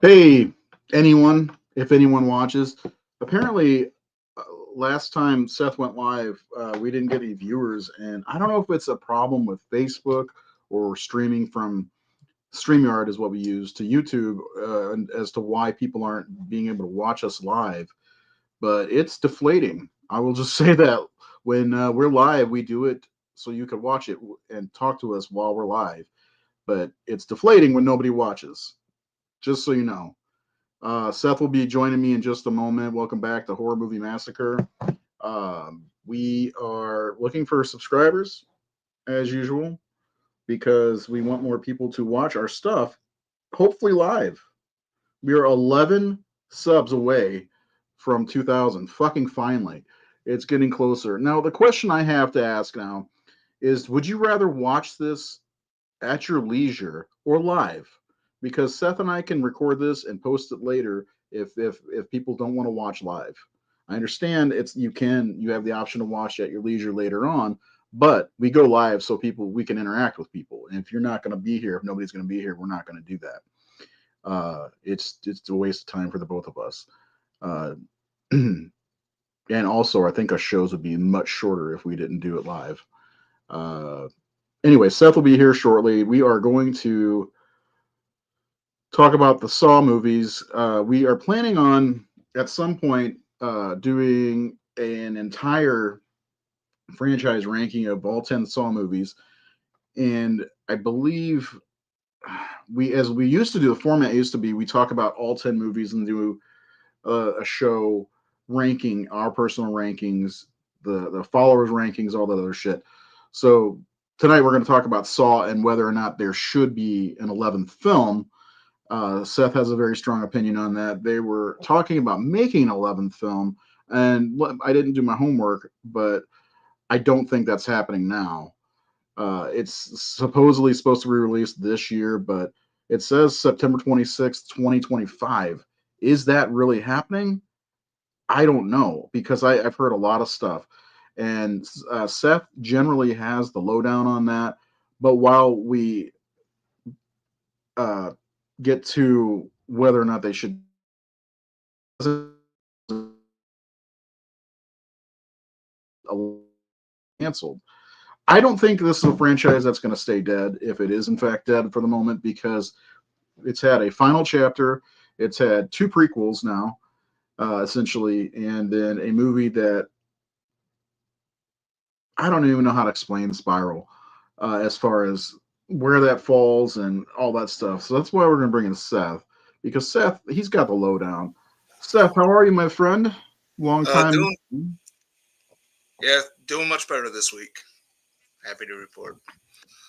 Hey, anyone, if anyone watches, apparently uh, last time Seth went live, we didn't get any viewers, and I don't know if it's a problem with Facebook or streaming from StreamYard is what we use to YouTube, and as to why people aren't being able to watch us live. But it's deflating. I will just say that when we're live, we do it so you can watch it and talk to us while we're live. But it's deflating when nobody watches. Just so you know. Seth will be joining me in just a moment. Welcome back to Horror Movie Massacre. We are looking for subscribers as usual because we want more people to watch our stuff, hopefully live. We are 11 subs away from 2,000. Fucking finally. It's getting closer. Now, the question I have to ask now is would you rather watch this at your leisure or live? Because Seth and I can record this and post it later if people don't want to watch live. I understand you have the option to watch at your leisure later on, but we go live so we can interact with people. And if you're not going to be here, if nobody's going to be here, we're not going to do that. It's a waste of time for the both of us. Uh, and also, I think our shows would be much shorter if we didn't do it live. Uh, anyway, Seth will be here shortly. We are going to talk about the Saw movies. We are planning on at some point doing an entire franchise ranking of all 10 Saw movies. And I believe as we used to do, the format used to be we talk about all 10 movies and do a show ranking our personal rankings, the followers' rankings, all that other shit. So tonight we're going to talk about Saw and whether or not there should be an 11th film. Seth has a very strong opinion on that. They were talking about making an 11th film, and I didn't do my homework, but I don't think that's happening now. It's supposedly supposed to be released this year, but it says September 26th, 2025. Is that really happening? I don't know because I've heard a lot of stuff. And Seth generally has the lowdown on that. But while we uh, get to whether or not they should canceled. I don't think this is a franchise that's going to stay dead if it is in fact dead for the moment because it's had a final chapter, it's had two prequels now, essentially, and then a movie that I don't even know how to explain Spiral as far as where that falls and all that stuff. So that's why we're going to bring in Seth because Seth, he's got the lowdown. Seth, how are you, my friend? Long time. Doing yeah, doing much better this week. Happy to report.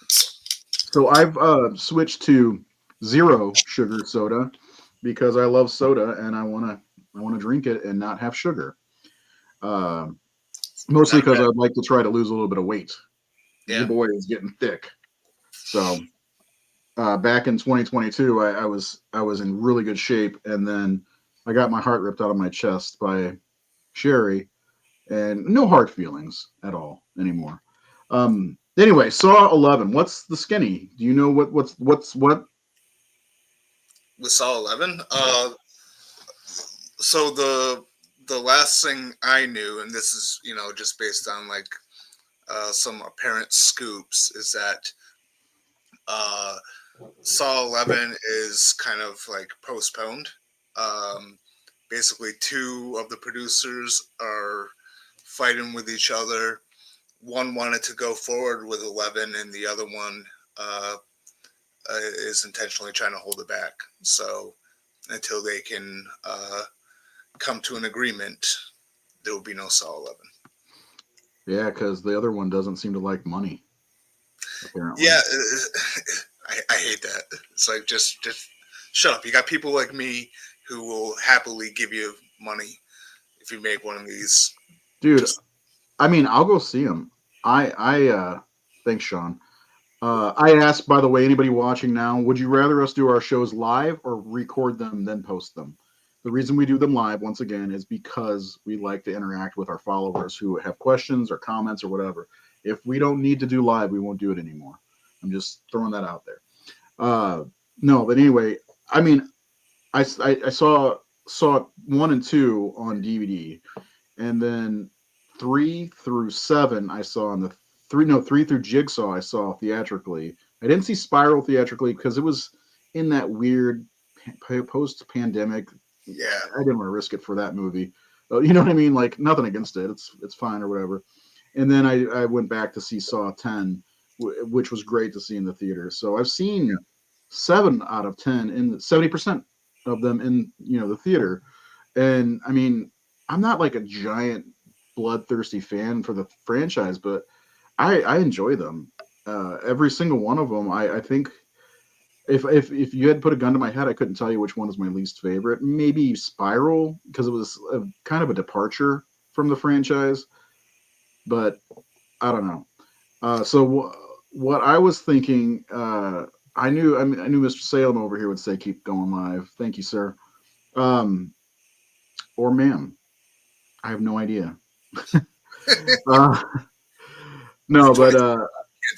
So I've switched to zero sugar soda because I love soda and I want to drink it and not have sugar. Uh, Mostly Not a because bad. I'd like to try to lose a little bit of weight. Your Yeah. boy is getting thick. So back in 2022, I was in really good shape, and then I got my heart ripped out of my chest by Sherry, and no hard feelings at all anymore. Anyway, Saw 11. What's the skinny? Do you know what's what? With Saw 11. So the last thing I knew, and this is just based on like some apparent scoops, is that uh, Saw 11 is kind of like postponed. Um, Basically, two of the producers are fighting with each other. One wanted to go forward with 11, and the other one is intentionally trying to hold it back. So until they can come to an agreement, there will be no Saw 11. Yeah, because the other one doesn't seem to like money apparently. Yeah, I hate that. It's like just shut up. You got people like me who will happily give you money if you make one of these. Dude, Just I mean, I'll go see him. Thanks, Sean. I asked, by the way, anybody watching now, would you rather us do our shows live or record them then post them? The reason we do them live, once again, is because we like to interact with our followers who have questions or comments or whatever. If we don't need to do live, we won't do it anymore. I'm just throwing that out there. Uh, no, but anyway, I mean, I saw 1 and 2 on DVD, and then 3 through 7 I saw on the 3 through Jigsaw I saw theatrically. I didn't see Spiral theatrically because it was in that weird post pandemic. Yeah. I didn't want to risk it for that movie. You know what I mean? Like nothing against it. It's fine or whatever. And then I went back to see Saw 10, which was great to see in the theater. So I've seen 7 out of 10 in 70% of them in the theater. And I mean, I'm not like a giant bloodthirsty fan for the franchise, but I enjoy them. Every single one of them. I think if you had put a gun to my head, I couldn't tell you which one is my least favorite. Maybe Spiral because it was kind of a departure from the franchise, but I don't know. What I was thinking, I knew Mr. Salem over here would say keep going live. Thank you, sir. Um, or ma'am. I have no idea. uh, It's no, but 20. Can't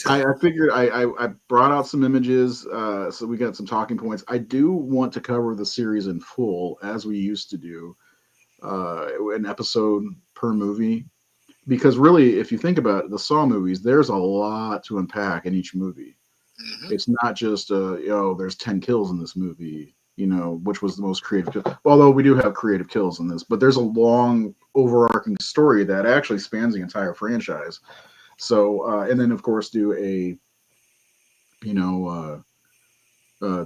tell. I figured I brought out some images, so we got some talking points. I do want to cover the series in full as we used to do, an episode per movie. Because really, if you think about it, the Saw movies, there's a lot to unpack in each movie. Hmm. It's not just there's 10 kills in this movie, which was the most creative kill. Although we do have creative kills in this, but there's a long overarching story that actually spans the entire franchise. So and then of course do a you know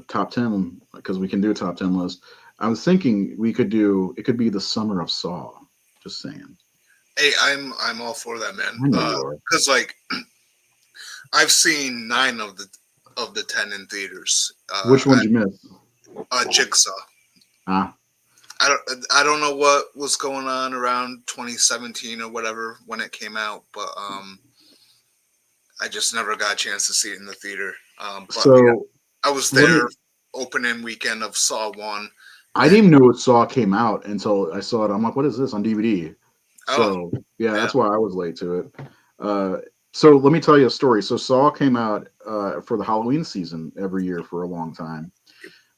top 10 because we can do a top 10 list. I was thinking we could do it could be the summer of Saw. Just saying. Hey, I'm all for that, man. I know you are. Because like I've seen 9 of the 10 in theaters. Which one did you miss? Jigsaw. Ah, I don't know what was going on around 2017 or whatever when it came out, but I just never got a chance to see it in the theater. But yeah, so I was let there me opening weekend of Saw One, I and didn't even know what Saw came out until I saw it. I'm like, what is this on DVD? oh So yeah, yeah, that's why I was late to it. Uh, so let me tell you a story. So Saw came out for the Halloween season every year for a long time.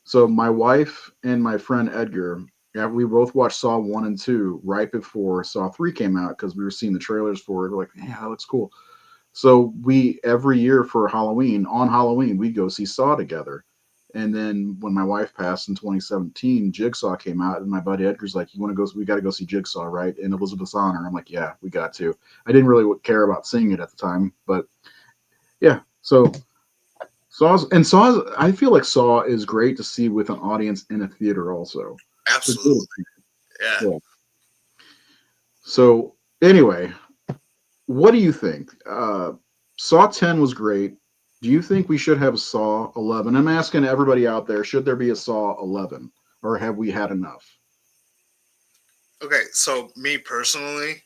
So my wife and my friend Edgar, yeah, we both watched Saw 1 and 2 right before Saw 3 came out because we were seeing the trailers for it. We're like, yeah, that looks cool. So we every year for Halloween, we go see Saw together. And then when my wife passed in 2017, Jigsaw came out, and my buddy Edgar's like, "You want to go? We got to go see Jigsaw, right?" In Elizabeth's honor. I'm like, "Yeah, we got to." I didn't really care about seeing it at the time, but yeah. So Saw. I feel like Saw is great to see with an audience in a theater. Also, it's a good absolutely, experience. yeah. Yeah. So anyway, what do you think? Saw 10 was great. Do you think we should have Saw 11? I'm asking everybody out there, should there be a Saw 11 or have we had enough? Okay, so me personally,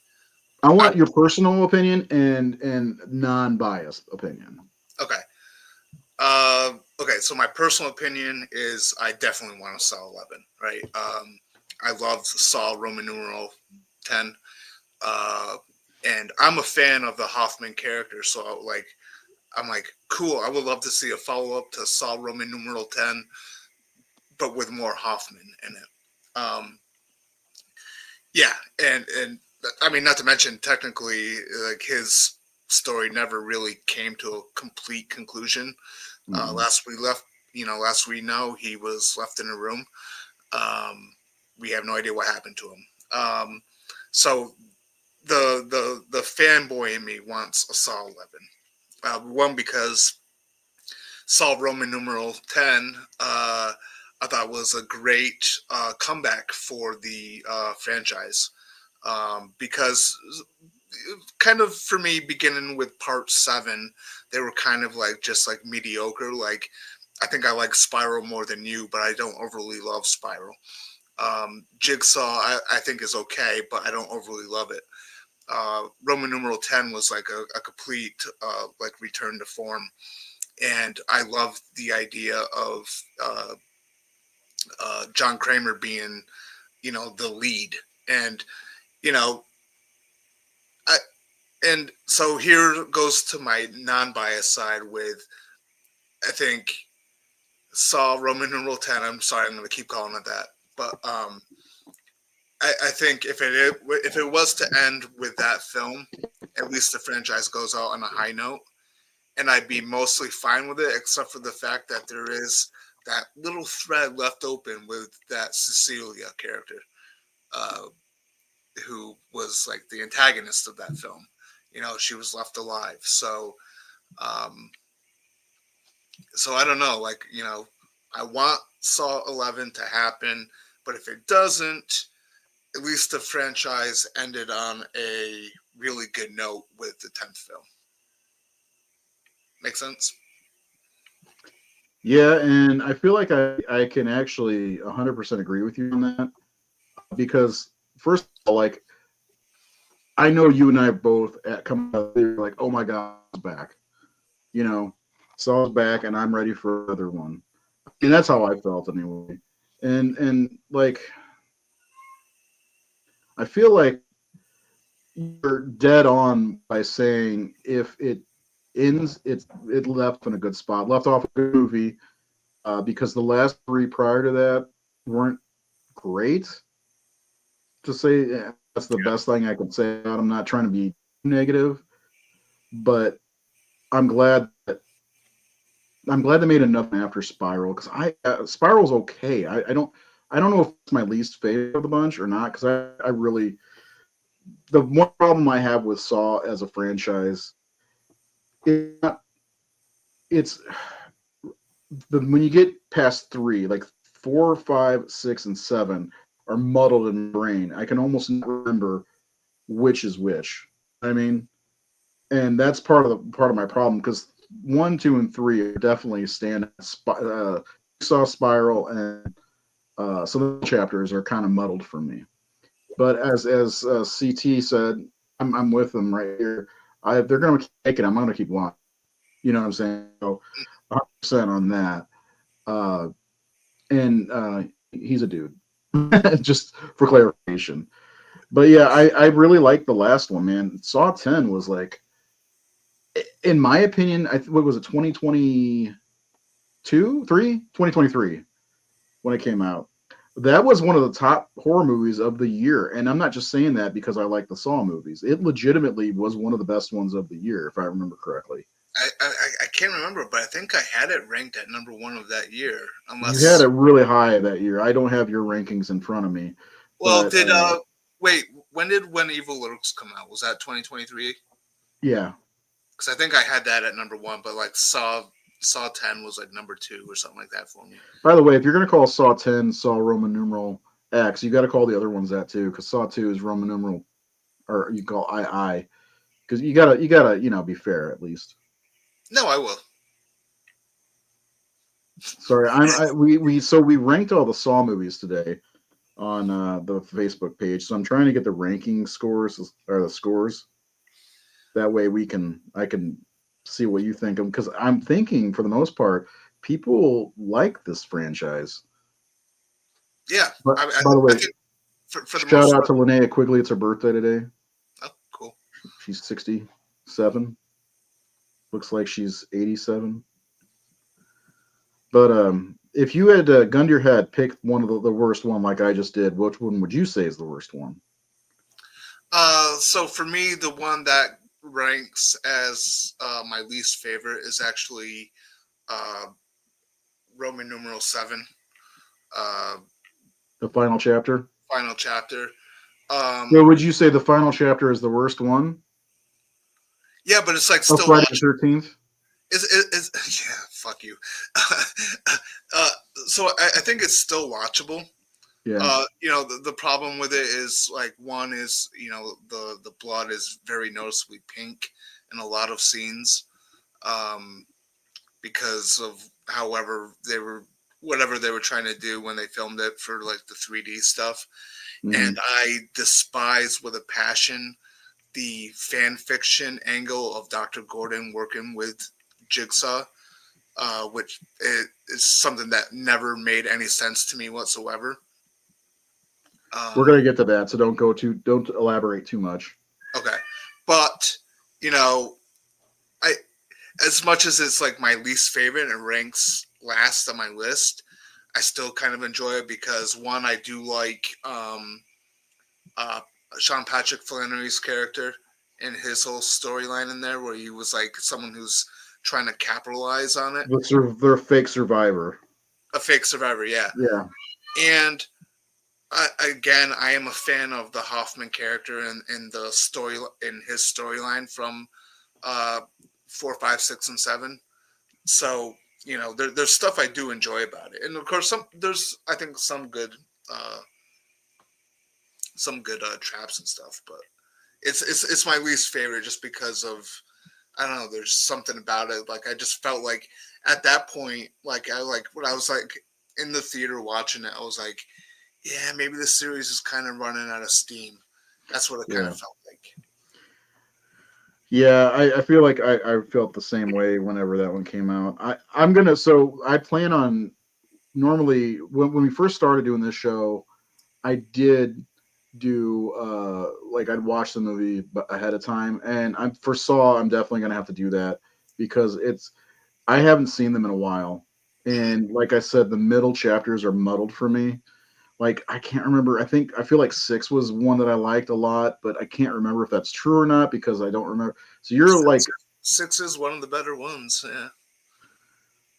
I I want your personal opinion and non-biased opinion. okay. Okay, so my personal opinion is I definitely want to Saw 11, right? I love Saw Roman numeral 10. Uh, and I'm a fan of the Hoffman character, so like I'm like, cool. I would love to see a follow up to Saw Roman numeral 10, but with more Hoffman in it. Yeah, and I mean, not to mention technically, like his story never really came to a complete conclusion. Mm-mm. Last we left, last we know, he was left in a room. Um, we have no idea what happened to him. So the fanboy in me wants a Saw 11. One because Saw Roman numeral 10, I thought was a great comeback for the franchise. Because kind of for me, beginning with part 7, they were kind of like just like mediocre. Like, I think I like Spiral more than you, but I don't overly love Spiral. Jigsaw, I think is okay, but I don't overly love it. Roman numeral 10 was like a complete like return to form, and I love the idea of John Kramer being the lead, and you know I, and so here goes to my non-biased side with, I think Saw Roman numeral 10. I'm sorry, I'm going to keep calling it that. But I think if it was to end with that film, at least the franchise goes out on a high note, and I'd be mostly fine with it, except for the fact that there is that little thread left open with that Cecilia character, uh, who was like the antagonist of that film. She was left alive. Um, so I don't know. Like, I want Saw 11 to happen, but if it doesn't, at least the franchise ended on a really good note with the 10th film. Make sense? Yeah, and I feel like I can actually 100% agree with you on that because first of all, like I know you and I both come out there like, oh my God, it's back. You know, Saul's back, and I'm ready for another one. I mean, that's how I felt anyway. And like, I feel like you're dead on by saying if it ends, it left in a good spot, left off a good movie, because the last three prior to that weren't great. To say that's the best thing I can say. I'm not trying to be negative, but I'm glad that I'm glad they made enough after Spiral because Spiral's okay. I don't know if it's my least favorite of the bunch or not because I really the one problem I have with Saw as a franchise is not, it's when you get past three, like 4, 5, 6, and 7 are muddled in my brain. I can almost not remember which is which. I mean, and that's part of my problem because 1, 2, and 3 are definitely stand. Saw Spiral and some of the chapters are kind of muddled for me. But as CT said, I'm with them right here. They're going to keep it. I'm going to keep watching. You know what I'm saying? So 100% on that. Uh, and he's a dude. Just for clarification. But yeah, I really like the last one, man. Saw 10 was like, in my opinion, what was it, 2022, 2023 when it came out. That was one of the top horror movies of the year. And I'm not just saying that because I like the Saw movies. It legitimately was one of the best ones of the year, if I remember correctly. I can't remember, but I think I had it ranked at number one of that year. You had Unless, it really high that year. I don't have your rankings in front of me, well, but did wait? When did When Evil Lurks come out? Was that 2023? yeah. Because I think I had that at number one, but like Saw 10 was like number two or something like that for me. By the way, if you're gonna call Saw 10 Saw Roman numeral X, you got to call the other ones that too, because Saw 2 is Roman numeral, or you call II, because you gotta be fair at least. No, I will. Sorry, we ranked all the Saw movies today on the Facebook page, so I'm trying to get the ranking scores or the scores. That way I can see what you think of because I'm thinking for the most part people like this franchise. Yeah, But I, I, by the I way, think for the shout most out part. to Linnea Quigley. It's her birthday today. Oh, cool. She's 67. Looks like she's 87. But if you had gun to your head, pick one of the worst one like I just did, which one would you say is the worst one? So for me, the one that ranks as my least favorite is actually uh, Roman numeral 7, uh, The final chapter? final chapter. So would you say the final chapter is the worst one Yeah, but it's like of still Friday the watchable. 13th? Yeah, fuck you. uh, so I think it's still watchable. Yeah. The problem with it is like one is the blood is very noticeably pink in a lot of scenes, um, because of however they were whatever they were trying to do when they filmed it for like the 3D stuff. Mm-hmm. And I despise with a passion the fan fiction angle of Dr. Gordon working with Jigsaw, which is something that never made any sense to me whatsoever. We're gonna get to that, so don't elaborate too much. Okay, but you know, I as much as it's like my least favorite, it ranks last on my list, I still kind of enjoy it because one, I do like uh, Sean Patrick Flannery's character and his whole storyline in there, where he was like someone who's trying to capitalize on it, They're fake survivor. a fake survivor, yeah. Yeah, And again, I am a fan of the Hoffman character and the story in his storyline from uh, 4, 5, 6, and 7. So there's stuff I do enjoy about it, and of course there's I think uh, some good traps and stuff, but it's my least favorite just because of I don't know. There's something about it. Like I just felt like at that point, like when I was like in the theater watching it, I was like, yeah, maybe the series is kind of running out of steam. That's what it kind yeah, of felt like. yeah. I feel like I felt the same way whenever that one came out. I plan on normally when we first started doing this show, I did do like I'd watch the movie ahead of time, and I'm for Saw I'm definitely gonna have to do that because I haven't seen them in a while, Hmm. and like I said, the middle chapters are muddled for me. Like I can't remember. I feel like 6 was one that I liked a lot, but I can't remember if that's true or not because I don't remember. So you're Six, like, Six is one of the better ones. Yeah.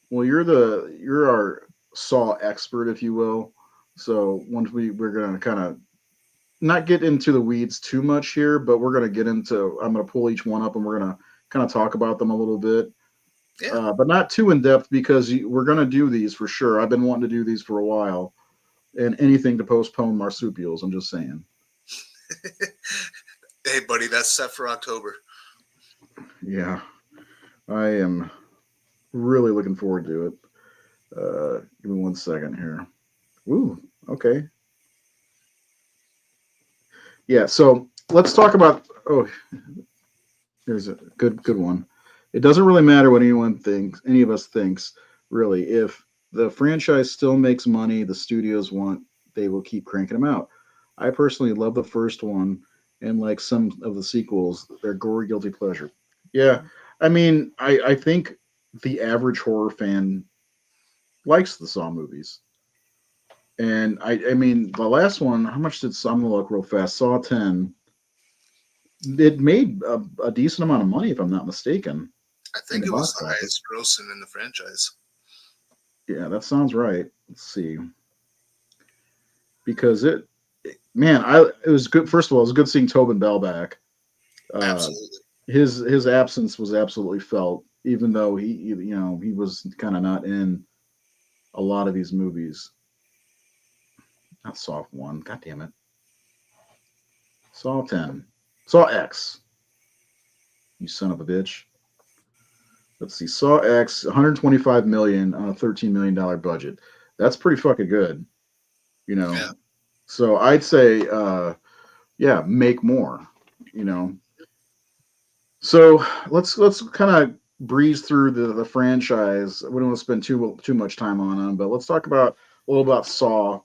well, you're our Saw expert, if you will. So once we're gonna kind of not get into the weeds too much here, but we're gonna get into. I'm gonna pull each one up and we're gonna kind of talk about them a little bit, Yeah. but not too in depth because we're gonna do these for sure. I've been wanting to do these for a while, and anything to postpone marsupials. I'm just saying. Hey, buddy, that's set for October. Yeah, I am really looking forward to it. Give me 1 second here. Ooh, okay. Yeah, so let's talk about. Oh, here's a good one. It doesn't really matter what anyone thinks, any of us thinks, really. If the franchise still makes money, the studios want, they will keep cranking them out. I personally love the first one, and like some of the sequels, they're gory guilty pleasure. Yeah, I mean, I think the average horror fan likes the Saw movies. And I mean, the last one, how much did I'm gonna look real fast? Saw 10. It made a decent amount of money, if I'm not mistaken, I in think the it was box the office. highest grossing in the franchise. Yeah, that sounds right. Let's see, because man, it was good. First of all, it was good seeing Tobin Bell back. Uh, Absolutely. his absence was absolutely felt, even though he was kind of not in a lot of these movies. Not Saw 1. God damn it. Saw 10. Saw X. You son of a bitch. Let's see. Saw X, 125 million on a $13 million budget. That's pretty fucking good, you know. Yeah. So I'd say, yeah, make more, you know. So let's kind of breeze through the franchise. We don't want to spend too much time on them, but let's talk about a little about Saw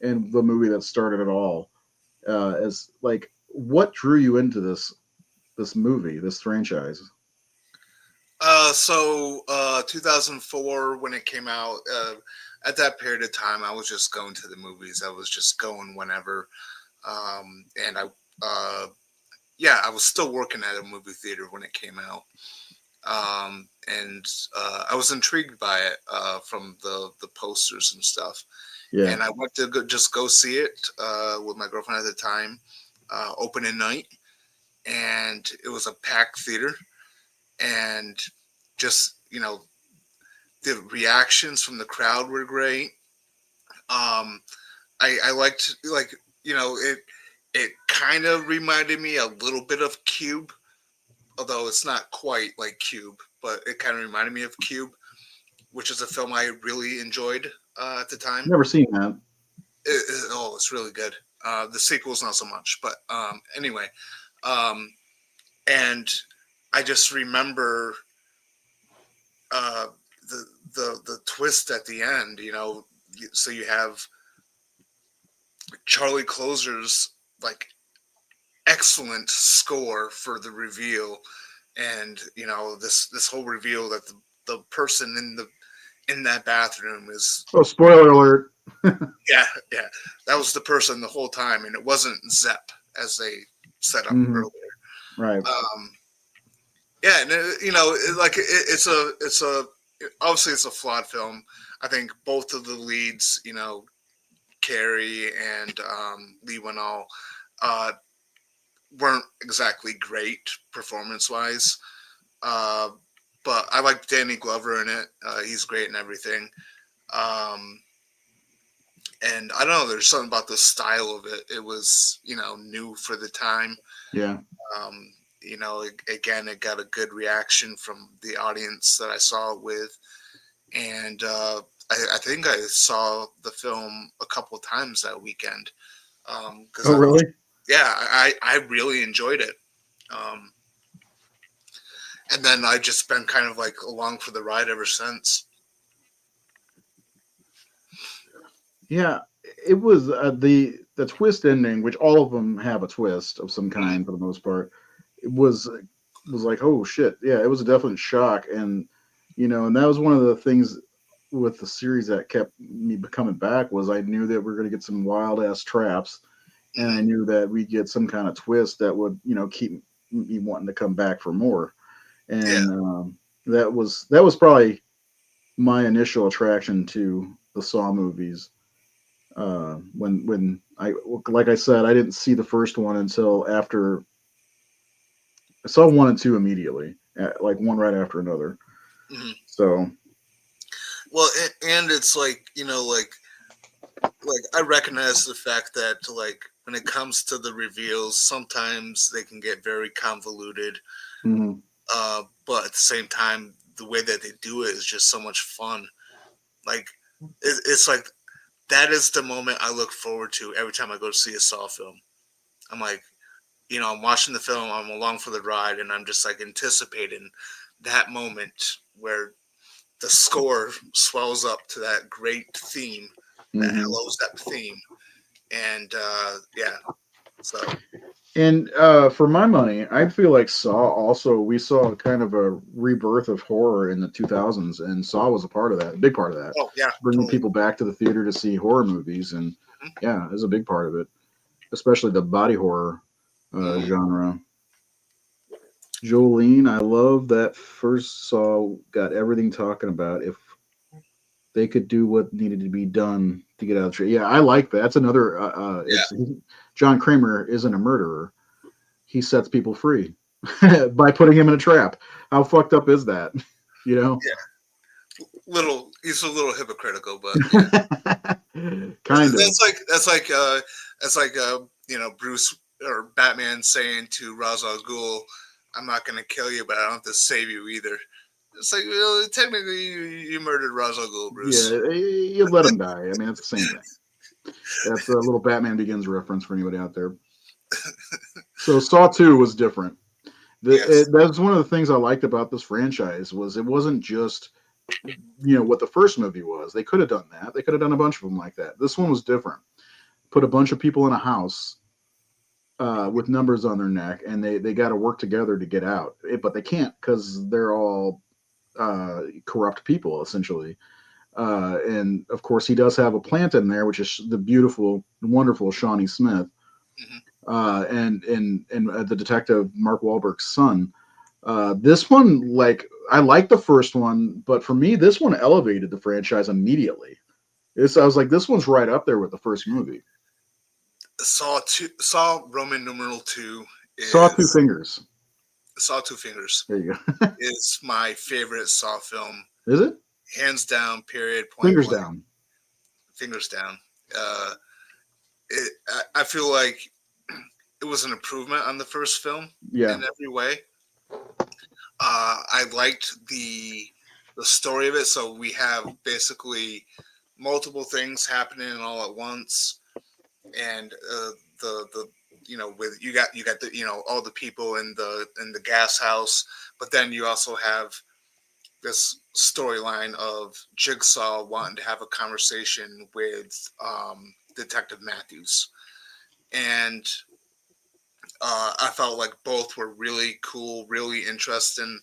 and the movie that started it all. As like, what drew you into this movie, this franchise? 2004 when it came out. At that period of time, I was just going to the movies. I was just going whenever, and yeah, I was still working at a movie theater when it came out. And I was intrigued by it from the posters and stuff. Yeah, And I went to just go see it with my girlfriend at the time, opening night, and it was a packed theater, and just the reactions from the crowd were great. I liked it kind of reminded me a little bit of Cube, although it's not quite like Cube, but it kind of reminded me of Cube, which is a film I really enjoyed at the time. never seen that. Oh, it's really good. The sequel's not so much, but anyway, um, and I just remember uh, the the twist at the end. So you have Charlie Closer's like excellent score for the reveal, and this whole reveal that the person in that bathroom is Oh, spoiler alert. yeah, yeah. That was the person the whole time, and it wasn't Zepp as they set up Hmm. earlier. Right. Um, yeah, and it's a obviously it's a flawed film. I think both of the leads, Carrie and Lee Winnall, uh, weren't exactly great performance wise. Uh, but I like Danny Glover in it. He's great in everything. Um, and I don't know, there's something about the style of it. It was, new for the time. Yeah. Um, again, it got a good reaction from the audience that I saw it with. And I think I saw the film a couple times that weekend. Because Oh, really? yeah, I really enjoyed it. Um, and then I just been kind of like along for the ride ever since. Yeah. It was the twist ending, which all of them have a twist of some Mhm. kind for the most part. It was like, oh shit, yeah, it was a definite shock, and and that was one of the things with the series that kept me coming back was I knew that we are going to get some wild ass traps, and I Mhm. knew that we'd get some kind of twist that would keep me wanting to come back for more, Yeah. and that was probably my initial attraction to the Saw movies. When I like I said, I didn't see the first one until after I saw one and two immediately, like one right after another. Mhm. So Well, and it's like I recognize the fact that like when it comes to the reveals, sometimes they can get very convoluted. mhm. But at the same time, the way that they do it is just so much fun. Like it's like that is the moment I look forward to every time I go to see a Saw film. I'm like, I'm watching the film, I'm along for the ride, and I'm just like anticipating that moment where the score swells up to that great theme, that Mhm. Hello Step theme, and yeah, so And for my money, I feel like Saw also we saw kind of a rebirth of horror in the 2000s, and Saw was a part of that, a big part of that, oh yeah, bringing totally. people back to the theater to see horror movies, and yeah, it was a big part of it, especially the body horror Mm-hmm. genre. Jolene, I love that first Saw got everything talking about if they could do what needed to be done to get out of the tree. Yeah, I like that. That's another. Yeah, It's John Kramer isn't a murderer. He sets people free by putting him in a trap. How fucked up is that? You know, yeah. He's a little hypocritical, but yeah. kind of. That's like Bruce or Batman saying to Ra's al Ghul, "I'm not going to kill you, but I don't have to save you either." It's like, well, technically, you murdered Ra's al Ghul, Yeah, Bruce. you let him die. I mean, it's the same thing. That's a little Batman Begins reference for anybody out there. So Saw 2 was different. Yes. That's one of the things I liked about this franchise was it wasn't just what the first movie was. They could have done that. They could have done a bunch of them like that. This one was different. Put a bunch of people in a house with numbers on their neck, and they got to work together to get out. But they can't because they're all corrupt people essentially. And of course, he does have a plant in there, which is the beautiful, wonderful Shawnee Smith, Hmm. and the detective Mark Wahlberg's son. This one, like, I like the first one, but for me, this one elevated the franchise immediately. I was like, this one's right up there with the first movie. Saw Roman numeral two Saw Two is Fingers. Saw Two Fingers There you go. is my favorite Saw film, Is it? hands down. Period. Point Fingers blank. down. Fingers down. Uh, I feel like it was an improvement on the first film Yeah. in every way. I liked the story of it. So we have basically multiple things happening all at once, and the with you got the all the people in the gas house, but then you also have this storyline of Jigsaw wanting to have a conversation with Detective Matthews, and I felt like both were really cool, really interesting,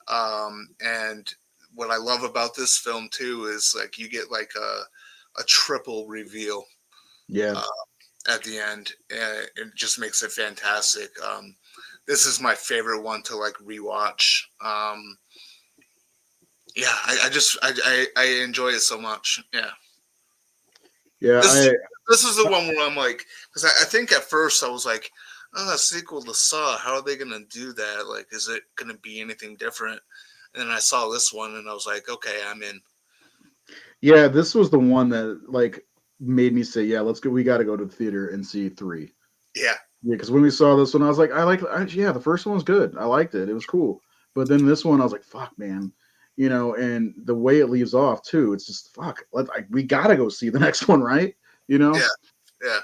and what I love about this film too is like you get like a triple reveal Yeah. uh, at the end, and it just makes it fantastic. This is my favorite one to like rewatch. Yeah, I enjoy it so much. Yeah, Yeah. this this is the one where I'm like, because I think at first I was like, oh, a sequel to Saw. How are they gonna do that? Like, is it gonna be anything different? And then I saw this one and I was like, okay, I'm in. Yeah, this was the one that like made me say, yeah, let's go. We got to go to the theater and see 3. Yeah, Yeah, because when we saw this one, I was like, yeah, the first one was good. I liked it. It was cool. But then this one, I was like, fuck, man. And the way it leaves off too, it's just fuck. We gotta go see the next one, right? You know. yeah,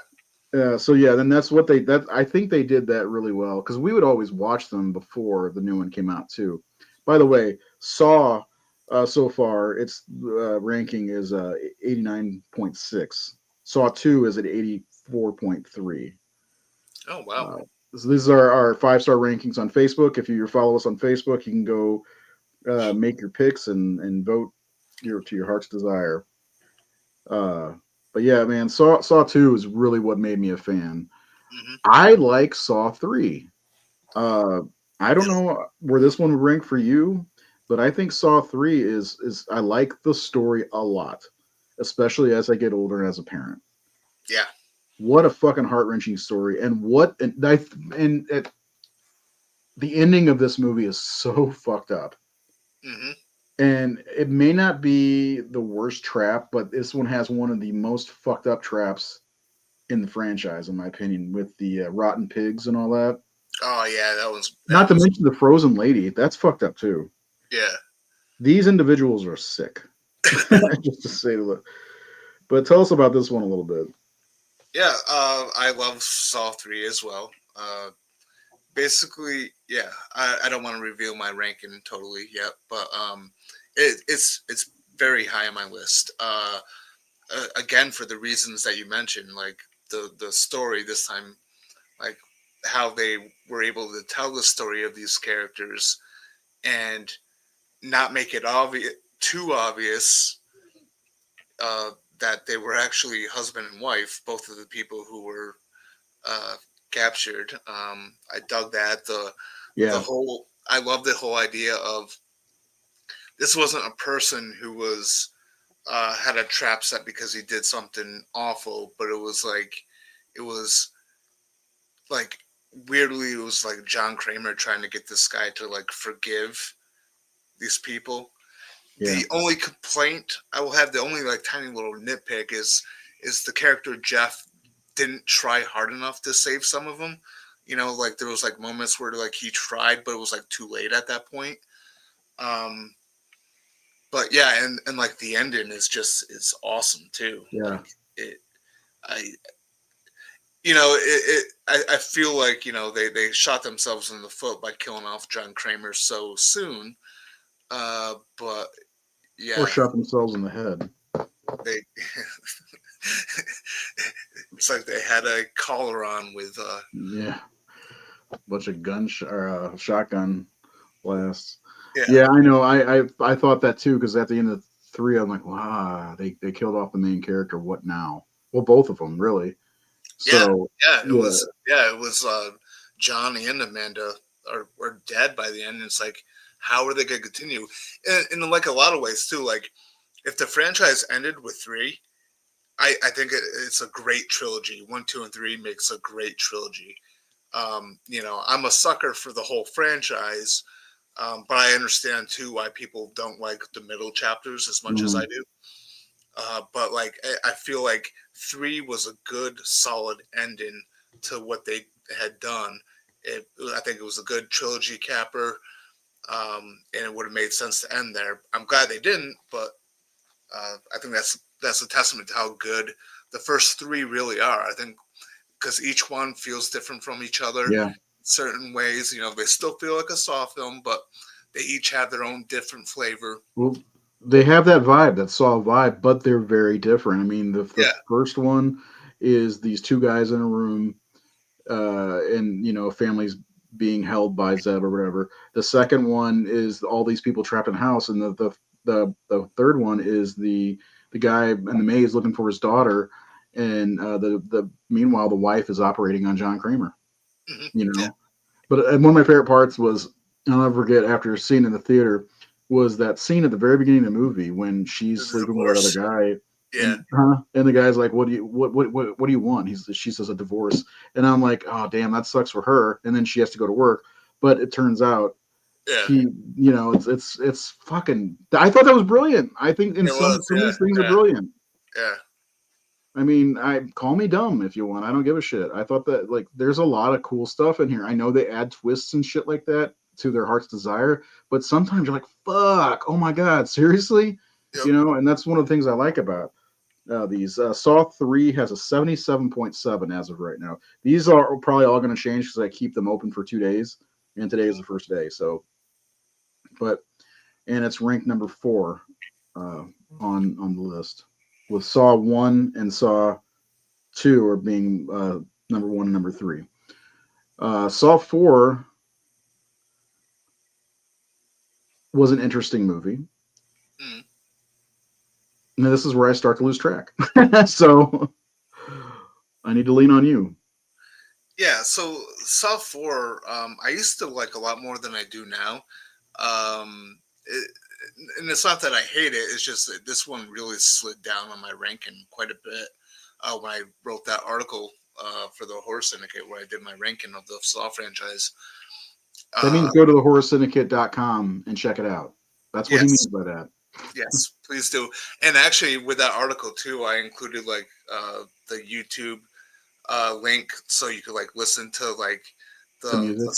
yeah. So yeah, then that's what that I think they did that really well because we would always watch them before the new one came out too. By the way, Saw so far its ranking is 89.6. Saw 2 is at 84.3. Oh wow. So these are our 5-star rankings on Facebook. If you follow us on Facebook, you can go make your picks and vote to your heart's desire. Uh, but yeah, man, Saw 2 is really what made me a fan. Hmm. I like Saw 3. Uh, I don't know where this one would rank for you, but I think Saw 3 is I like the story a lot, especially as I get older and as a parent. Yeah. What a fucking heart-wrenching story, and the ending of this movie is so fucked up. Hmm. And it may not be the worst trap, but this one has one of the most fucked up traps in the franchise, in my opinion, with the rotten pigs and all that. Oh yeah, that was Not to mention the frozen lady. That's fucked up too. yeah. These individuals are sick. Just to say the least. But tell us about this one a little bit. Yeah, I love Saw 3 as well. Basically, yeah, I don't want to reveal my ranking totally yet, but it's very high on my list. Again, for the reasons that you mentioned, like the story this time, like how they were able to tell the story of these characters and not make it obvious too obvious uh, that they were actually husband and wife, both of the people who were uh, captured. I dug that. The Yeah, whole I love the whole idea of this wasn't a person who was had a trap set because he did something awful, but it was like weirdly it was like John Kramer trying to get this guy to like forgive these people. yeah, The only complaint I will have, the only like tiny little nitpick is the character Jeff didn't try hard enough to save some of them. Like there was like moments where like he tried, but it was like too late at that point. Um, but yeah, and like the ending is just it's awesome too. yeah. Like it, I I feel like they shot themselves in the foot by killing off John Kramer so soon. But Or yeah, shot themselves in the head. they it's like they had a collar on with Yeah, bunch of shotgun blasts. yeah, Yeah, I know. I thought that too because at the end of 3, I'm like, wow, they killed off the main character. What now? Well, both of them really. yeah, So yeah, it was John and Amanda are dead by the end. And it's like, how are they going to continue? And in like a lot of ways too. Like if the franchise ended with 3, I think it's a great trilogy. 1, 2, and 3 makes a great trilogy. I'm a sucker for the whole franchise, but I understand too why people don't like the middle chapters as much as I mhm, do. But like, I feel like 3 was a good, solid ending to what they had done. I think it was a good trilogy capper, and it would have made sense to end there. I'm glad they didn't, but I think that's a testament to how good the first 3 really are. I think because each one feels different from each other yeah. in certain ways. They still feel like a Saw film, but they each have their own different flavor. Well, they have that vibe, that Saw vibe, but they're very different. I mean, the Yeah, first one is these two guys in a room, and families being held by Zeb or whatever. The second one is all these people trapped in a house, and the third one is the guy in the maze looking for his daughter, and the meanwhile the wife is operating on John Kramer. Hmm. You Yeah. know, but one of my favorite parts was, I'll never forget, after seeing in the theater, was that scene at the very beginning of the movie when she's The sleeping with that other divorce. guy, Yeah. and the guy's like, "What do you what do you want?" She says a divorce, and I'm like, "Oh damn, that sucks for her." And then she has to go to work, but it turns out Yeah. he, it's fucking. I thought that was brilliant. I think in It was. some of Yeah. these things are Yeah. brilliant. Yeah. I mean, I call me dumb if you want. I don't give a shit. I thought that like there's a lot of cool stuff in here. I know they add twists and shit like that to their heart's desire, but sometimes you're like, fuck, oh my god, seriously, Yep. and that's one of the things I like about these. Saw 3 has a 77.7 as of right now. These are probably all going to change because I keep them open for 2 days, and today is the first day. So, but and it's ranked number 4 uh, on the list, with Saw 1 and Saw 2 are being number 1 and number 3. Saw 4 was an interesting movie. Mm. Now this is where I start to lose track. So I need to lean on you. Yeah. So Saw 4, I used to like a lot more than I do now. It, and it's not that I hate it. It's just that this one really slid down on my ranking quite a bit when I wrote that article for the Horror Syndicate, where I did my ranking of the Saw franchise. That Uh, means go to thehorrorsyndicate.com and check it out. That's what he means yes, by that. yes, please do. And actually, with that article too, I included like the YouTube link, so you could like listen to like The the music.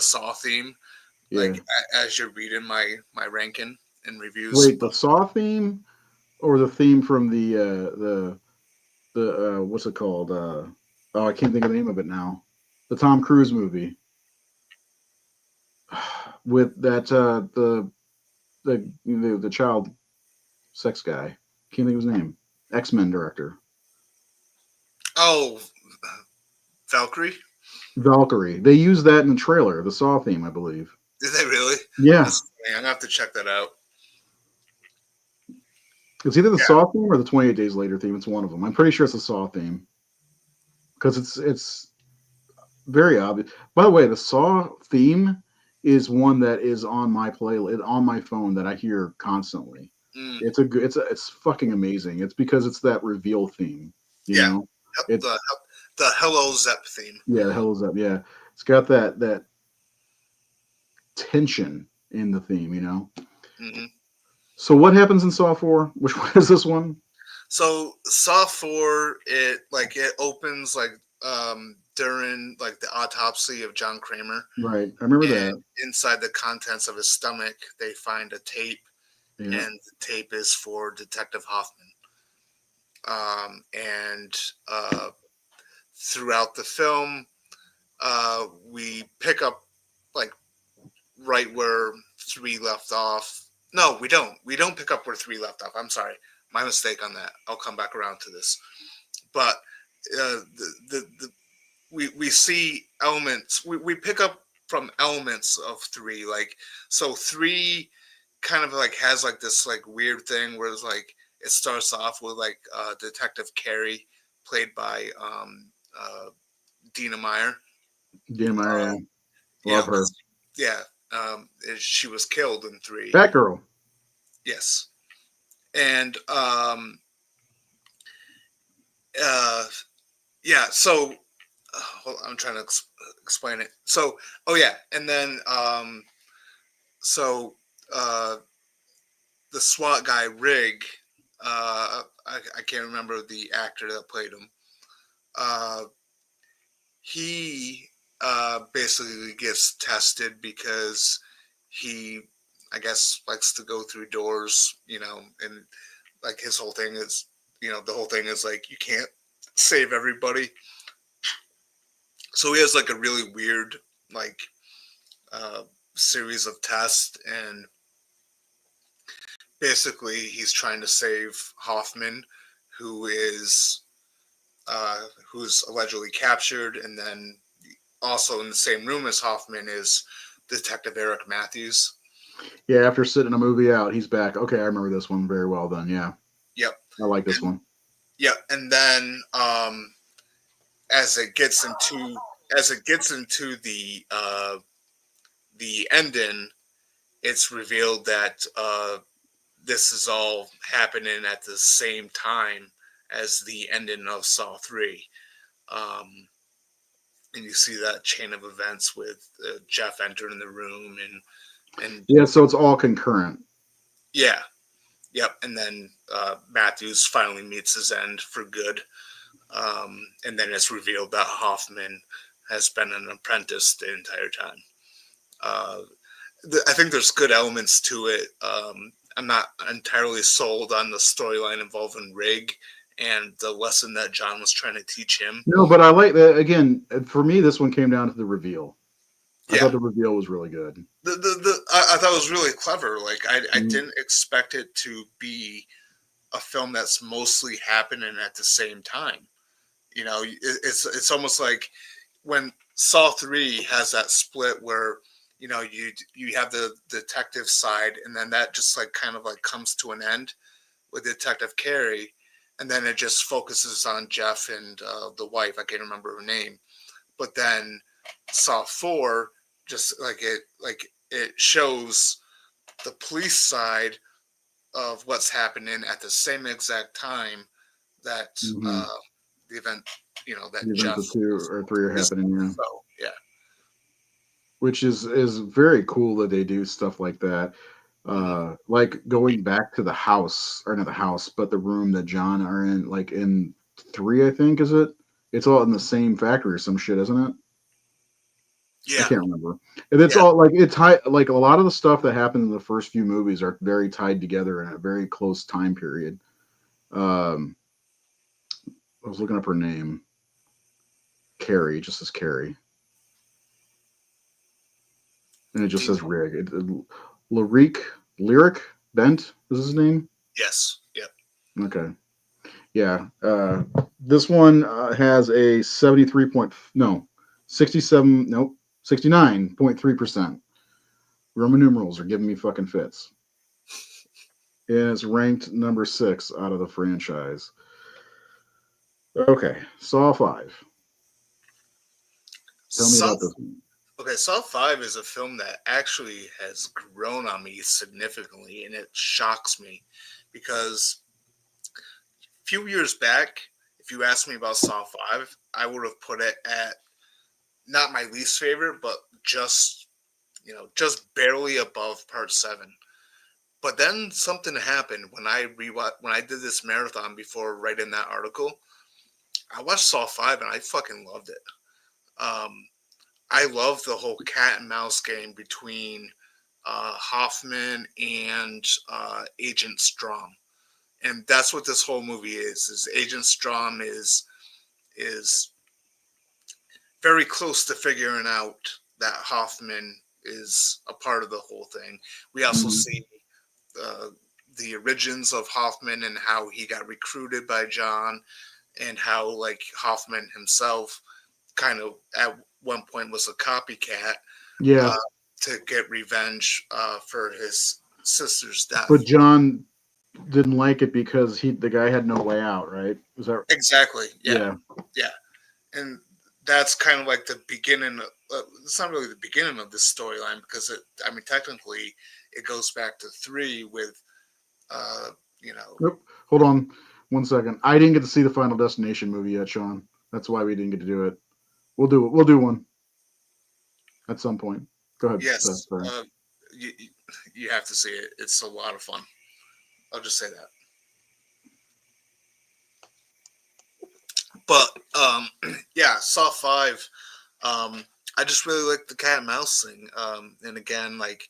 Saw theme, Yeah. like as you're reading my ranking and reviews. Wait, the Saw theme or the theme from the what's it called? Oh, I can't think of the name of it now. The Tom Cruise movie with that the child sex guy. Can't think of his name. X-Men director. Oh, Valkyrie? Valkyrie. They used that in the trailer, the Saw theme, I believe. Did they really? Yeah. That's funny. I'm gonna have to check that out. It's either the Yeah. Saw theme or the 28 Days Later theme. It's one of them. I'm pretty sure it's the Saw theme because it's very obvious. By the way, the Saw theme is one that is on my playlist on my phone that I hear constantly. Mm, It's fucking amazing. It's because it's that reveal theme, you yeah. know. The It's the Hello Zep theme. yeah, the hell is that? Yeah, it's got that tension in the theme. Hmm. So what happens in Saw 4? Which one is this one? So Saw 4, it opens like during like the autopsy of John Kramer, Right, I remember and that. inside the contents of his stomach they find a tape, Yeah, and the tape is for Detective Hoffman. And throughout the film, we pick up like right where 3 left off. No, we don't. We don't pick up where 3 left off. I'm sorry, my mistake on that. I'll come back around to this. But the we see elements. We pick up from elements of 3. Like, so 3 kind of like has like this like weird thing where it's like it starts off with like Detective Carey, played by Dina Meyer. Dina Meyer, yeah. You Love know, her. 'cause, yeah, she was killed in 3. Batgirl. Yes, and uh, yeah. So I'm trying to explain it. So, oh yeah, and then so uh, the SWAT guy Rig, I can't remember the actor that played him. Uh, he basically gets tested because he, I guess, likes to go through doors, and like his whole thing is, the whole thing is like you can't save everybody. So he has like a really weird like uh, series of tests, and basically he's trying to save Hoffman, who is who's allegedly captured, and then also in the same room as Hoffman is Detective Eric Matthews. Yeah, after sitting a movie out, he's back. Okay, I remember this one very well. Then, yeah, Yep. I like this And one. yep. And then as it gets into the ending, it's revealed that this is all happening at the same time as the ending of Saw 3. Um, and you see that chain of events with Jeff entering the room and Yeah, so it's all concurrent. yeah, yep. And then Matthews finally meets his end for good. And then it's revealed that Hoffman has been an apprentice the entire time. Uh, I think there's good elements to it. I'm not entirely sold on the storyline involving Rig and the lesson that John was trying to teach him. No, but I like that. Again, for me, this one came down to the reveal. I Yeah, thought the reveal was really good. I thought it was really clever. Like I Mhm. didn't expect it to be a film that's mostly happening at the same time. You know, it's almost like when Saw 3 has that split where you have the detective side, and then that just like kind of like comes to an end with Detective Carey, and then it just focuses on Jeff and the wife. I can't remember her name, but then Saw 4 just like it shows the police side of what's happening at the same exact time that Mhm. the event, The that events Jeff of two or three are is. happening. Yeah, So yeah. which is very cool that they do stuff like that. Mhm. Like going back to the house, or not the house, but the room that John are in, like in three, I think, is it? It's all in the same factory or some shit, isn't it? I Yeah, can't remember. And it's yeah, all like it's tied. Like a lot of the stuff that happened in the first few movies are very tied together in a very close time period. Um, I was looking up her name, Carrie, just as Carrie, and it just Dean. says Rig. Lyric Lyric Bent is his name. Yes, yep. Okay, yeah. This one has a 73 point no 67 nope 69.3%. Roman numerals are giving me fucking fits. And it's ranked number 6 out of the franchise. Okay, Saw 5. Tell me Saw. about this one. Okay, Saw 5 is a film that actually has grown on me significantly, and it shocks me because a few years back, if you asked me about Saw 5, I would have put it at not my least favorite, but just barely above Part 7. But then something happened when I did this marathon before writing that article. I watched Saw 5 and I fucking loved it. Um, I love the whole cat and mouse game between Hoffman and Agent Strom, and that's what this whole movie is. Is Agent Strom is very close to figuring out that Hoffman is a part of the whole thing. We also Mhm. see uh, the origins of Hoffman and how he got recruited by John, and how like Hoffman himself kind of at one point was a copycat Yeah, uh, to get revenge for his sister's but death. John didn't like it because the guy had no way out, right? Is that Exactly. Yeah. yeah? Yeah. And that's kind of like the beginning. It's not really the beginning of this storyline because I mean, technically, it goes back to 3 with, uh, you know, Nope. Hold on 1 second. I didn't get to see the Final Destination movie yet, Sean. That's why we didn't get to do it. We'll do it. We'll do one at some point. Go ahead. yes, Sorry. you, you have to see it. It's a lot of fun. I'll just say that. But yeah, Saw 5. Um, I just really like the cat and mouse thing. And again, like